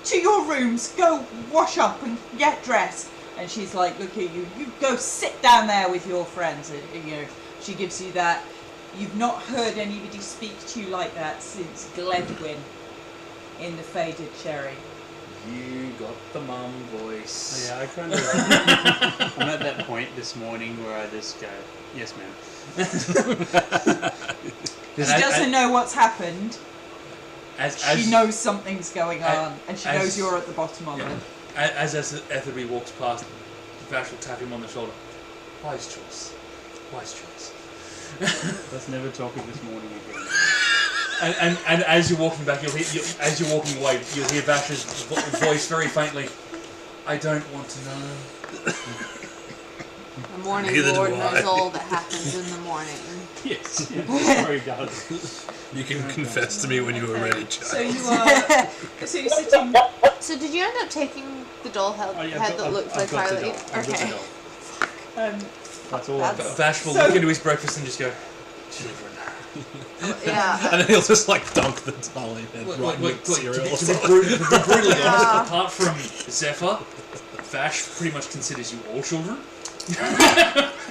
To your rooms, go wash up and get dressed. And she's like, look at you, you go sit down there with your friends. And, she gives you that. You've not heard anybody speak to you like that since Gledwyn in the Faded Cherry. You got the mum voice. Yeah, I kind of. I'm at that point this morning where I just go, yes, ma'am. She doesn't know what's happened. As She knows something's going on, and she as- knows you're at the bottom of it. As Ethelbreed walks past, Vash will tap him on the shoulder. Wise choice. Wise choice. Let's never talk of this morning again. And as you're walking back, as you're walking away, you'll hear Vash's voice very faintly. I don't want to know. The morning Neither do lord I. knows all that happens in the morning. Yes, yeah, sorry, darling. You can confess to me when you were ready, child. So you are. So you're sitting. So did you end up taking the doll head, Oh, yeah, head that looked like I've got the Riley? doll. I've got the Okay. doll. Um, That's all. That's- Bashful So- look into his breakfast and just go, children. Yeah. And then he'll just like dunk the dolly and Look, right with cereal or to be something. brutally Yeah. honest, apart from Zephyr, Vash pretty much considers you all children.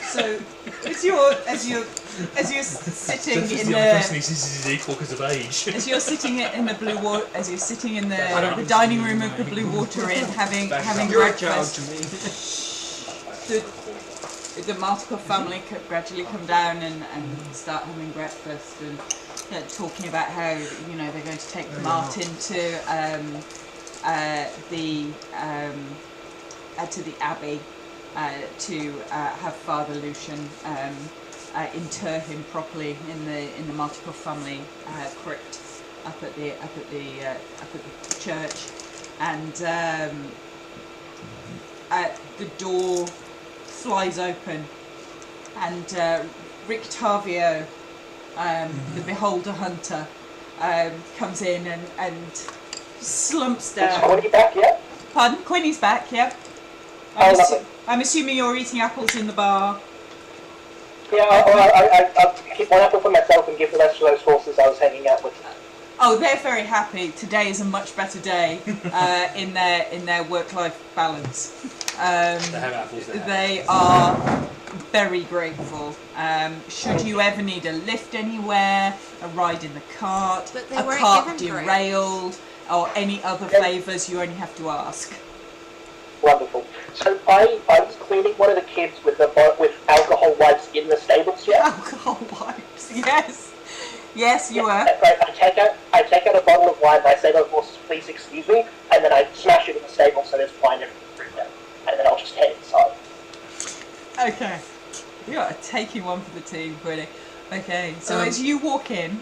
so as you're sitting Zephyr's in the only person the he sees is equal because of age. as you're sitting in the blue water as you're sitting in I don't the dining room of the Blue Water Inn having You're a child breakfast. to me. The Marticle family gradually come down and start having breakfast and talking about how they're going to take Martin to the Abbey to have Father Lucian inter him properly in the Marticle family crypt up at the church, and the door flies open, and Rictavio, the Beholder Hunter, comes in and slumps Is down. Quinny back yet? Pardon? Quinny's back, yeah. Oh, lovely. I'm assuming you're eating apples in the bar. Yeah, I'll keep one apple for myself and give the rest to those horses I was hanging out with. Oh, they're very happy. Today is a much better day in their work-life balance. They have apples there. They are very grateful. Should you ever need a lift anywhere, a ride in the cart, But they a weren't cart given grapes. derailed, or any other flavours, you only have to ask. Wonderful. So I was cleaning one of the kids with alcohol wipes in the stables. Yeah. Alcohol wipes, yes. Yes, you were. Right. I take out a bottle of wine. And I say to the horses, "Please excuse me," and then I smash it in the stable so there's wine everywhere, and then I'll just head inside. Okay. You are taking one for the team, Quinny. Okay, so as you walk in,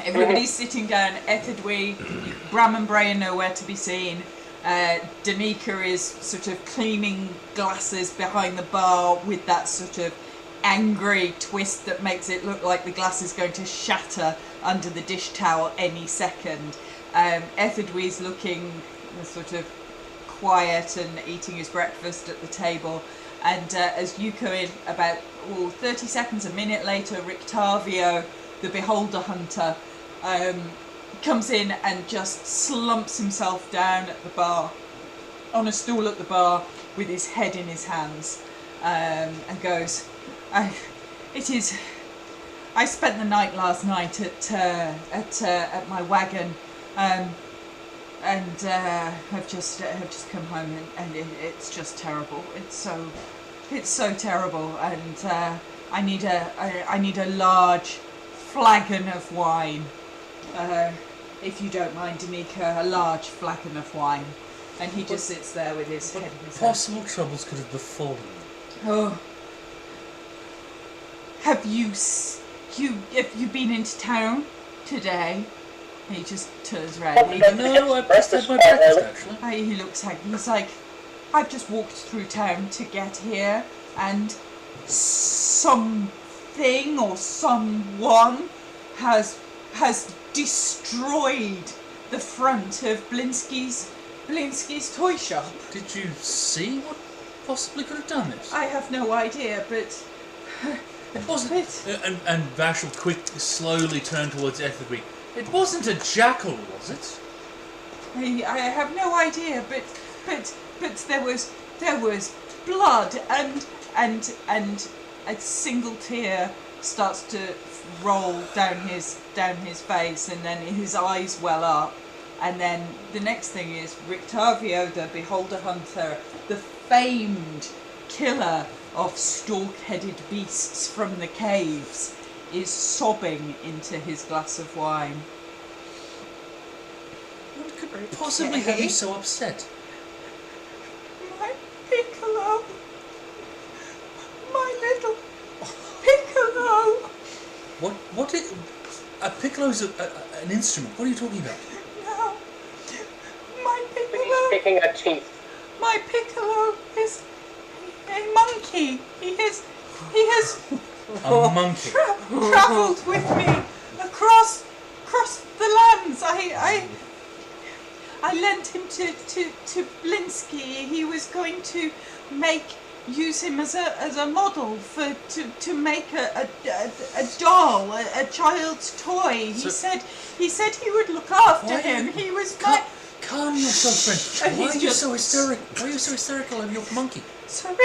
everybody's sitting down. Ethidwe, Bram and Bray are nowhere to be seen. Danica is sort of cleaning glasses behind the bar with that sort of angry twist that makes it look like the glass is going to shatter under the dish towel any second. Ethidwe's looking sort of quiet and eating his breakfast at the table. And as you come in, about 30 seconds, a minute later, Rictavio, the Beholder Hunter, comes in and just slumps himself down at the bar, on a stool at the bar, with his head in his hands, and goes, I spent the night last night at my wagon, and have just come home, and it's just terrible. It's so terrible, and I need a large flagon of wine, if you don't mind, Danica, a large flagon of wine. And he just sits there with his head in his hands. Possible troubles could have befallen you. Oh, have you been into town today? And he just turns around. No, I just had my breakfast actually. He looks like he's like, I've just walked through town to get here, and something or someone has destroyed the front of Blinsky's toy shop. Did you see what possibly could have done this? I have no idea, but It wasn't. And Vash will slowly turn towards Ethidwe. It wasn't a jackal, was it? I have no idea, but there was blood and a single tear starts to roll down his face, and then his eyes well up, and then the next thing is Rictavio, the Beholder Hunter, the famed killer of stork-headed beasts from the caves, is sobbing into his glass of wine. What could possibly have you so upset? My Piccolo! My little Piccolo! What is... A piccolo's an instrument. What are you talking about? No. My He's Piccolo! picking her teeth. My Piccolo is a monkey. He has A monkey. Travelled with me across the lands. I lent him to Blinsky. He was going to use him as a model to make a doll, a child's toy. He said he would look after him. He was my. Calm yourself, friend. Why are you just- so hysterical? Why are you so hysterical over your monkey? Sorry,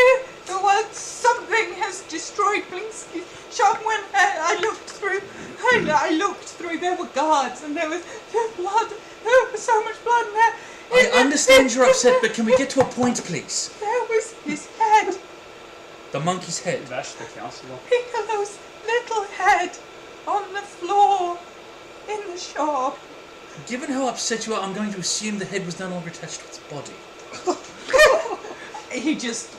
something has destroyed Blinsky's shop. When I looked through, there were guards and there was blood. There was so much blood in there. I understand you're upset, but can we get to a point, please? There was his head, The monkey's head. Vash the counselor. Piccolo's little head, on the floor in the shop. Given how upset you are, I'm going to assume the head was no longer attached to its body. He just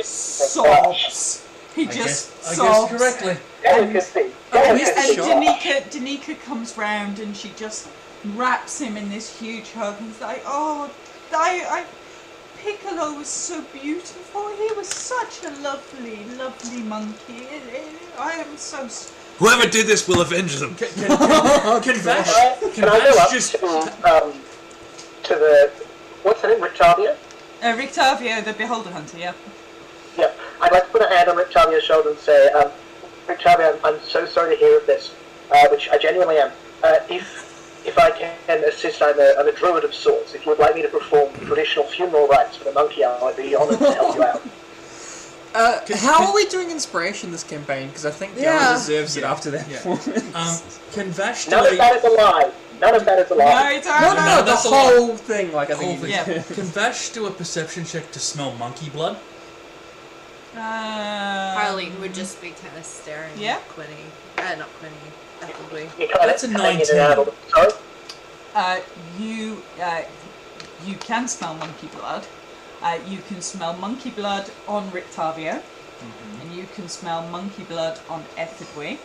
sobs. He I just guess sobs. correctly. Delicacy. And Delicacy. Danica comes round and she just wraps him in this huge hug and is like, oh, Piccolo was so beautiful. He was such a lovely, lovely monkey. I am so. Whoever did this will avenge them. Can Can I go up to the what's her name, Rictavia? Rictavio, the Beholder Hunter, yeah. Yeah, I'd like to put a hand on Rictavia's shoulder and say, Rictavia, I'm so sorry to hear of this, which I genuinely am. If I can assist, I'm a druid of sorts. If you would like me to perform traditional funeral rites for the monkey, I'd be honoured to help you out. How are we doing inspiration this campaign? Because I think Dara deserves it after that performance. Can Vash do None of that is a lie. None of that is a lie. No, the that's a whole thing. Like I think. Yeah. Can Vash do a perception check to smell monkey blood? Harleen would just be kind of staring Yeah. at Quinny. Not Quinny, Ethelby. You kind That's a of hang in and 19. out all the time. You can smell monkey blood. You can smell monkey blood on Rictavio, and you can smell monkey blood on Ethidwe,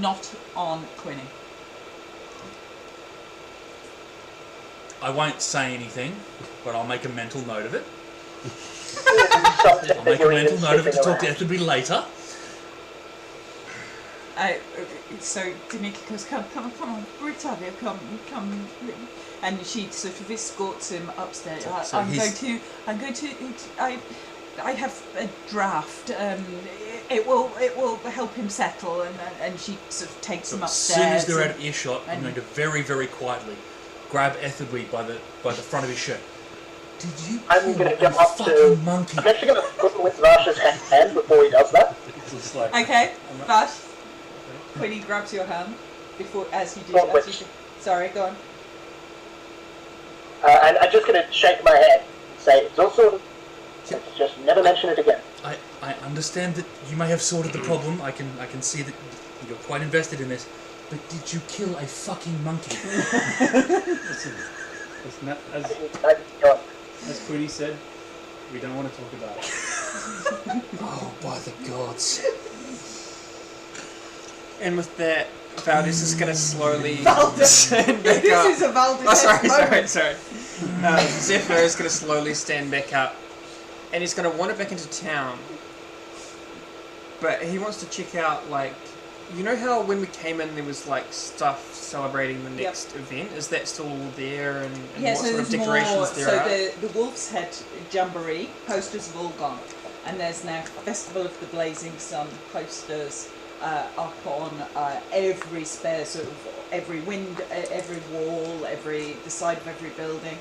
not on Quinny. I won't say anything, but I'll make a mental note of it. Something I'll that make a you're mental even note of it to sniffing talk to around. Ethelby later. So Danica goes, come on, Rictavio, come. And she sort of escorts him upstairs. So I'm going to. I have a draft. It will help him settle, and she sort of takes him As upstairs. soon as they're out of earshot, I'm and- going to very, very quietly grab Ethelby by the front of his shirt. Did you I'm kill going to a go up fucking to... monkey? I'm actually going to put with Vash's hand before he does that. It's just like. Okay, Vash. Quinny grabs your hand before as you do. Not As you which. do. Sorry, go on. And I'm just going to shake my head and say, it's all sorted. Just never mention it again. I understand that you may have sorted the problem. I can see that you're quite invested in this. But did you kill a fucking monkey? Listen, as Queenie said, we don't want to talk about it. Oh, by the gods. And with that, Valdis is going to slowly Valdis. stand back This up. is a Valdis. Oh, sorry. Zephyr is going to slowly stand back up, and he's going to wander back into town. But he wants to check out, like, you know how when we came in there was like stuff celebrating the next event? Is that still all there, and Yeah, what so sort of there's decorations more. there So are? the Wolf's Head Jamboree posters have all gone, and there's now Festival of the Blazing Sun posters up on every spare sort of every window, every wall, the side of every building.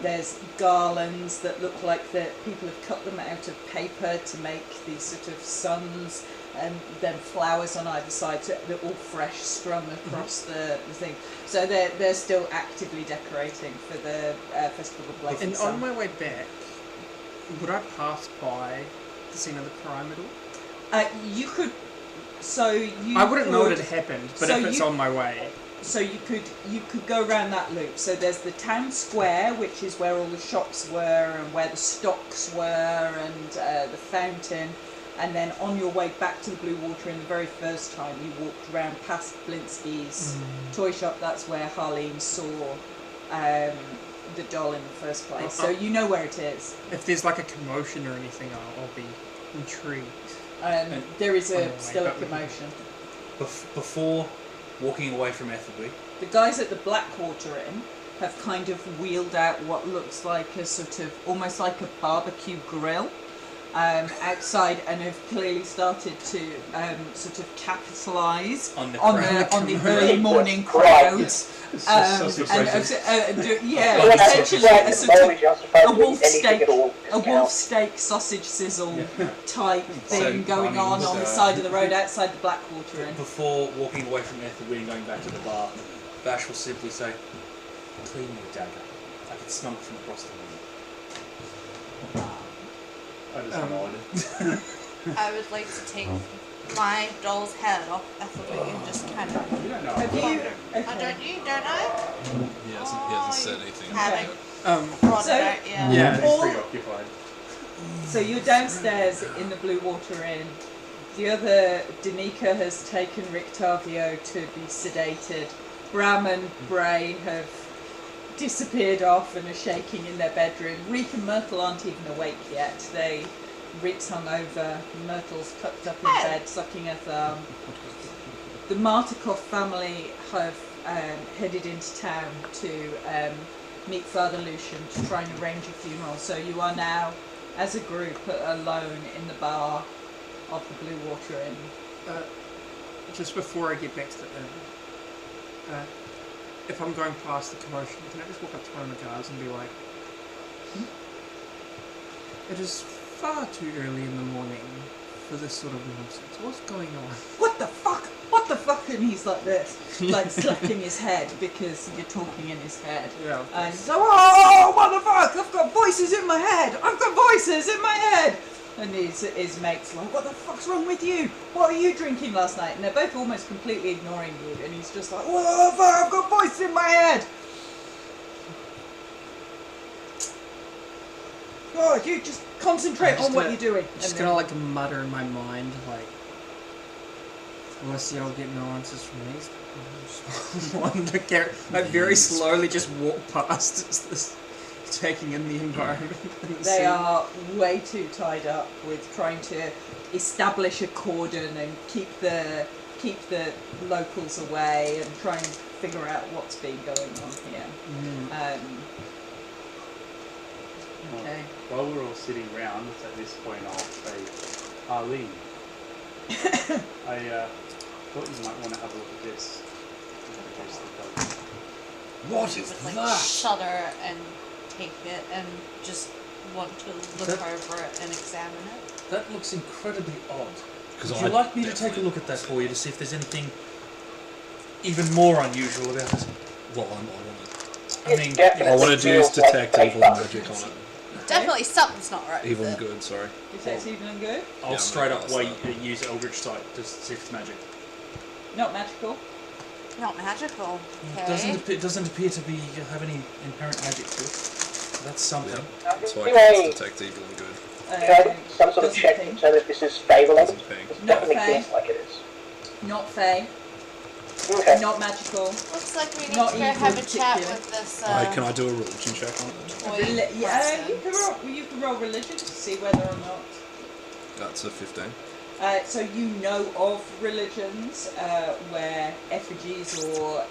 There's garlands that look like that people have cut them out of paper to make these sort of suns, and then flowers on either side, so they're all fresh, strung across the thing. So they're still actively decorating for the Festival of Blazing And Sun. on my way back, would I pass by the scene of the crime at all? You could. So you. I wouldn't know could- it had happened, but so if it's you- on my way. So you could go around that loop. So there's the town square, which is where all the shops were and where the stocks were, and the fountain. And then on your way back to the Blue Water, in the very first time, you walked around past Blinsky's toy shop. That's where Harleen saw the doll in the first place. So you know where it is. If there's like a commotion or anything, I'll be intrigued. There is on a the way, still a but we can- commotion. Before walking away from Ethelby, The guys at the Blackwater Inn have kind of wheeled out what looks like a sort of almost like a barbecue grill outside, and have clearly started to sort of capitalise On the on the early morning crowds. Essentially a sort of a wolf steak sausage sizzle type thing going on the side of the road outside the Blackwater Inn. before walking away from Ethelby and going back to the bar, Vash will simply say, "Clean your dagger. I can smell it from across the room." I just nod. I would like to take my doll's head off Ethelby and just kind of. You don't know. Have you? I don't you, don't I? He hasn't said anything. Haven't Um, brought So- it out yet. yeah. He's All- preoccupied. So you're downstairs in the Blue Water Inn. The other, Danica has taken Rictavio to be sedated. Bram and Bray have disappeared off and are shaking in their bedroom. Reek and Myrtle aren't even awake yet. Rick's hungover, Myrtle's tucked up in bed, sucking a thumb. The Martikov family have headed into town to meet Father Lucian to try and arrange a funeral. So you are now, as a group, alone in the bar of the Blue Water Inn. just before I get back to the inn, if I'm going past the commotion, can I just walk up to one of the guards and be like, it is far too early in the morning for this sort of nonsense. What's going on? What the fuck? What the fuck? And he's like this, like slapping his head because you're talking in his head. Yeah. And he's like, oh, what the fuck? I've got voices in my head. I've got voices in my head. And his mate's like, what the fuck's wrong with you? What are you drinking last night? And they're both almost completely ignoring you. And he's just like, what the fuck? I've got voices in my head. God, you just concentrate on what you're doing. Just And gonna then- like mutter in my mind, like, unless I'll get no answers from these people. Wander, like very slowly just walk past, just taking in the environment. and the They scene. are way too tied up with trying to establish a cordon and keep the locals away and try and figure out what's been going on here. Okay. While we're all sitting around, at this point I'll say, Arlene, I thought you might want to have a look at this. Introduce the dog. What You is would like that? shudder and take it and just want to look over it and examine it. That looks incredibly odd. Because Would you like me to take a look at that for you to see if there's anything even more unusual about it? Well, I want I mean, I wanted to use detect evil and magic on it. Definitely something's not right. Evil with and it. good, sorry. Detect evil and good? I'll Yeah, straight up maybe I'll use Eldritch Sight to see if it's magic. Not magical. Not magical. It Okay. doesn't appear to be have any inherent magic to it. That's something. That's why I cast detect evil and good. Can I do some sort of Doesn't check to ping. determine if this is favourable? Doesn't ping. It Not definitely fey. feels like it is. Not fey. Okay. Not magical. Looks like we need Not to go evil have a in chat particular. with this Can I do a religion check on it? toy Yeah, person. you can roll religion to see whether or not. That's a 15. So you know of religions where effigies or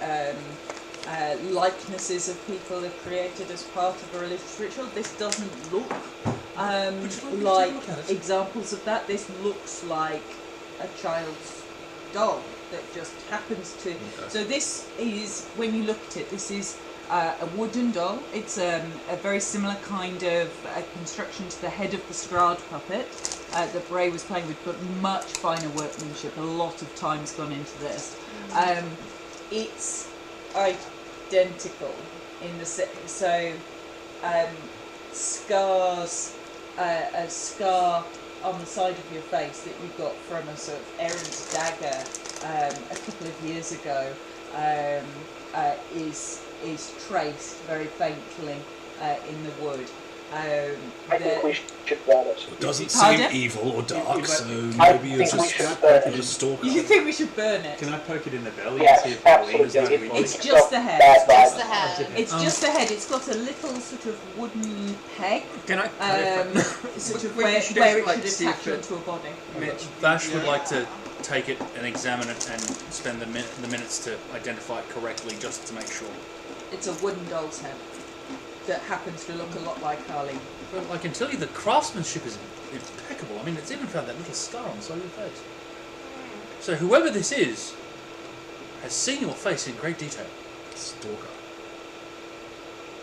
likenesses of people are created as part of a religious ritual. This doesn't look like examples of that. This looks like a child's doll that just happens to. Okay. So this is, when you look at it, this is a wooden doll. It's a very similar kind of construction to the head of the Strahd puppet that Bray was playing with, but much finer workmanship. A lot of time's gone into this. It's identical in the scars, a scar on the side of your face that you got from a sort of errant dagger a couple of years ago is traced very faintly in the wood. I think we should burn it. It doesn't Pardon? seem evil or dark, so I maybe it's think we just should burn a it. stalker. You think we should burn it? Can I poke it in the belly Yes, and see if it bleeds? absolutely. Like, It's just the head. Bad Just vibes. the head. It's just the head. It's got a little sort of wooden peg, Can I cut it sort of We where should it actually, like, should see attach if it- onto a body. Mitch, Vash would like to take it and examine it and spend the minutes to identify it correctly, just to make sure. It's a wooden doll's head that happens to look a lot like Harley. Well, I can tell you the craftsmanship is impeccable. I mean, it's even found that little scar on the side of your face. So whoever this is has seen your face in great detail. Stalker.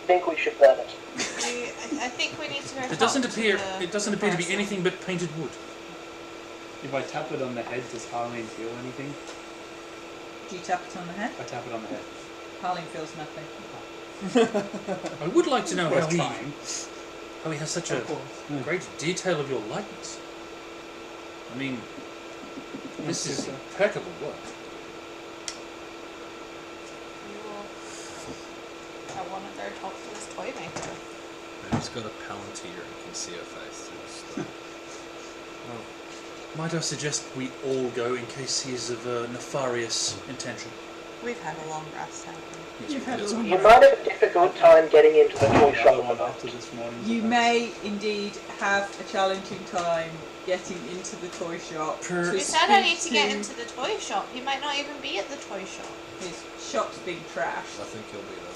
I think we should burn it. I think we need to go. It doesn't talk to appear. the- It doesn't the appear to be person. anything but painted wood. If I tap it on the head, does Harleen feel anything? Do you tap it on the head? I tap it on the head. Harleen feels nothing. I would like to know Worth how trying. he has such a great detail of your likeness. I mean, this is impeccable work. I want to go talk to this toy maker. Maybe he's got a palantir and can see her face through the stuff. Might I suggest we all go in case he is of a nefarious intention? We've had a long rest, haven't we? You've had a You might have a difficult time getting into the toy The shop other at the one moment. after this morning. You may indeed have a challenging time getting into the toy shop. Per- to You said I speak need to get into the toy shop. He might not even be at the toy shop. His shop's being trashed. I think he'll be there.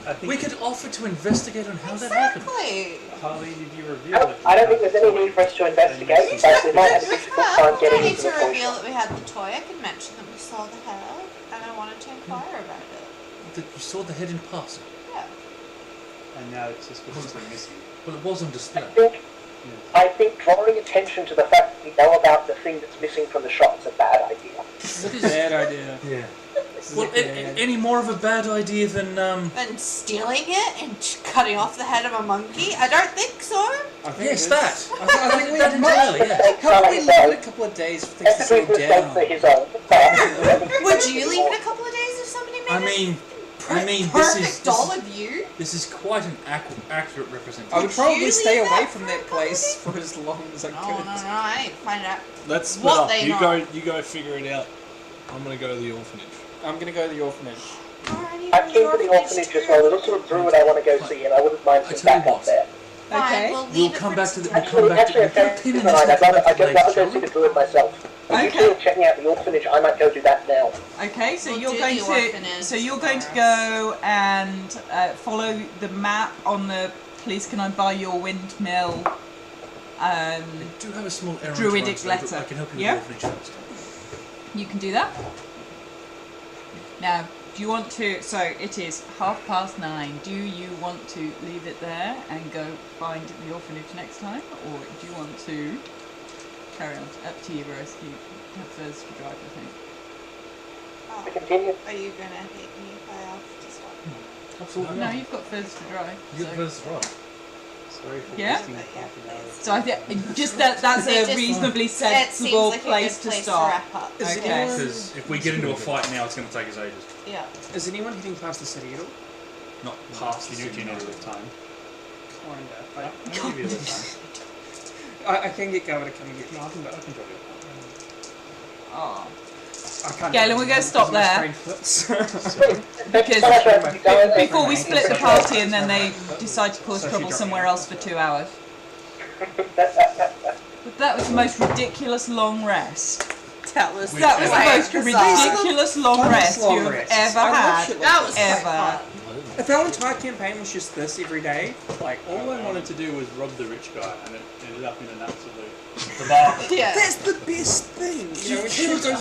I think We could offer to investigate on how that happened. Exactly. Harleen, did you reveal it? I don't think there's any need for us to investigate, but we might have a difficult time Well, I getting need into to the toy reveal shop. that we had the toy. I could mention that we saw the head, and I wanted to inquire about it. That you saw the head in passing. Yeah. And now it's suspiciously missing. Well, it was on display. I think drawing attention to the fact that we know about the thing that's missing from the shop is a bad idea. What is bad idea. Yeah. Well, any more of a bad idea than And stealing it and cutting off the head of a monkey? I don't think so. I think yes, it that. is. I think we That might. entirely, yes. Can't we leave it a couple of days for things to Every settle mistake down? for his own. Would you leave it a couple of days if somebody made I mean, perfect doll of you? this is quite an accurate representation. I would probably you stay leave away that from for that a couple place of for as long as I No, could. I need to find out. Let's split What up. they You know. go figure it out. I'm gonna go to the orphanage. I'm gonna go to the orphanage. Alrighty, I'm keen for the orphanage as well. There's also a druid I want to go see, and I wouldn't mind I some tell you backup what. there. Fine, Okay. we'll We'll leave it come for back to the. today. We'll come back to. Actually, We'll put a pin in this. tonight, We'll come back to I'd it later, rather shall go see we? the druid myself. If you Okay. two are checking out the orphanage, I might go do that now. Okay, so We'll you're do going the to orphanage for go and follow the map on the please can I buy your windmill I do have a small errand Druidic to run, so letter. I can help you Yeah? with the orphanage first. you can do that. Now, do you want to so it is 9:30. Do you want to leave it there and go find the orphanage next time? Or do you want to carry on? Up to you, Rose. You have Furs to drive, I think. To continue. Are you gonna hate me if I have to stop? Absolutely No, not. you've got Furs to drive. You so- first, right? Sorry for Yeah? wasting half an hour. So I think just that's It a just- reasonably It seems sensible like place a to good place start. to wrap up. Is Okay. anyone- Because if we get into a fight now, it's going to take us ages. Yeah. Is anyone heading past the city at all? Not past the You city. do need a little time. Kinda. I'll give you a little time. I can get Gava to come and get me. No, I can drop it. Oh. I can't. Galen, we're gonna stop My there. brain flips. Because So much for you guys. before we split the party and then they decide to cause trouble somewhere else for 2 hours. But that was the most ridiculous long rest. That was That was the most ridiculous long rest long you've rests. ever I watch had. it like That was Ever. quite fun. If our entire campaign was just this every day, like All I wanted to do was rob the rich guy, and it ended up in an absolute debacle. Yeah. that's the best thing. You know, we should go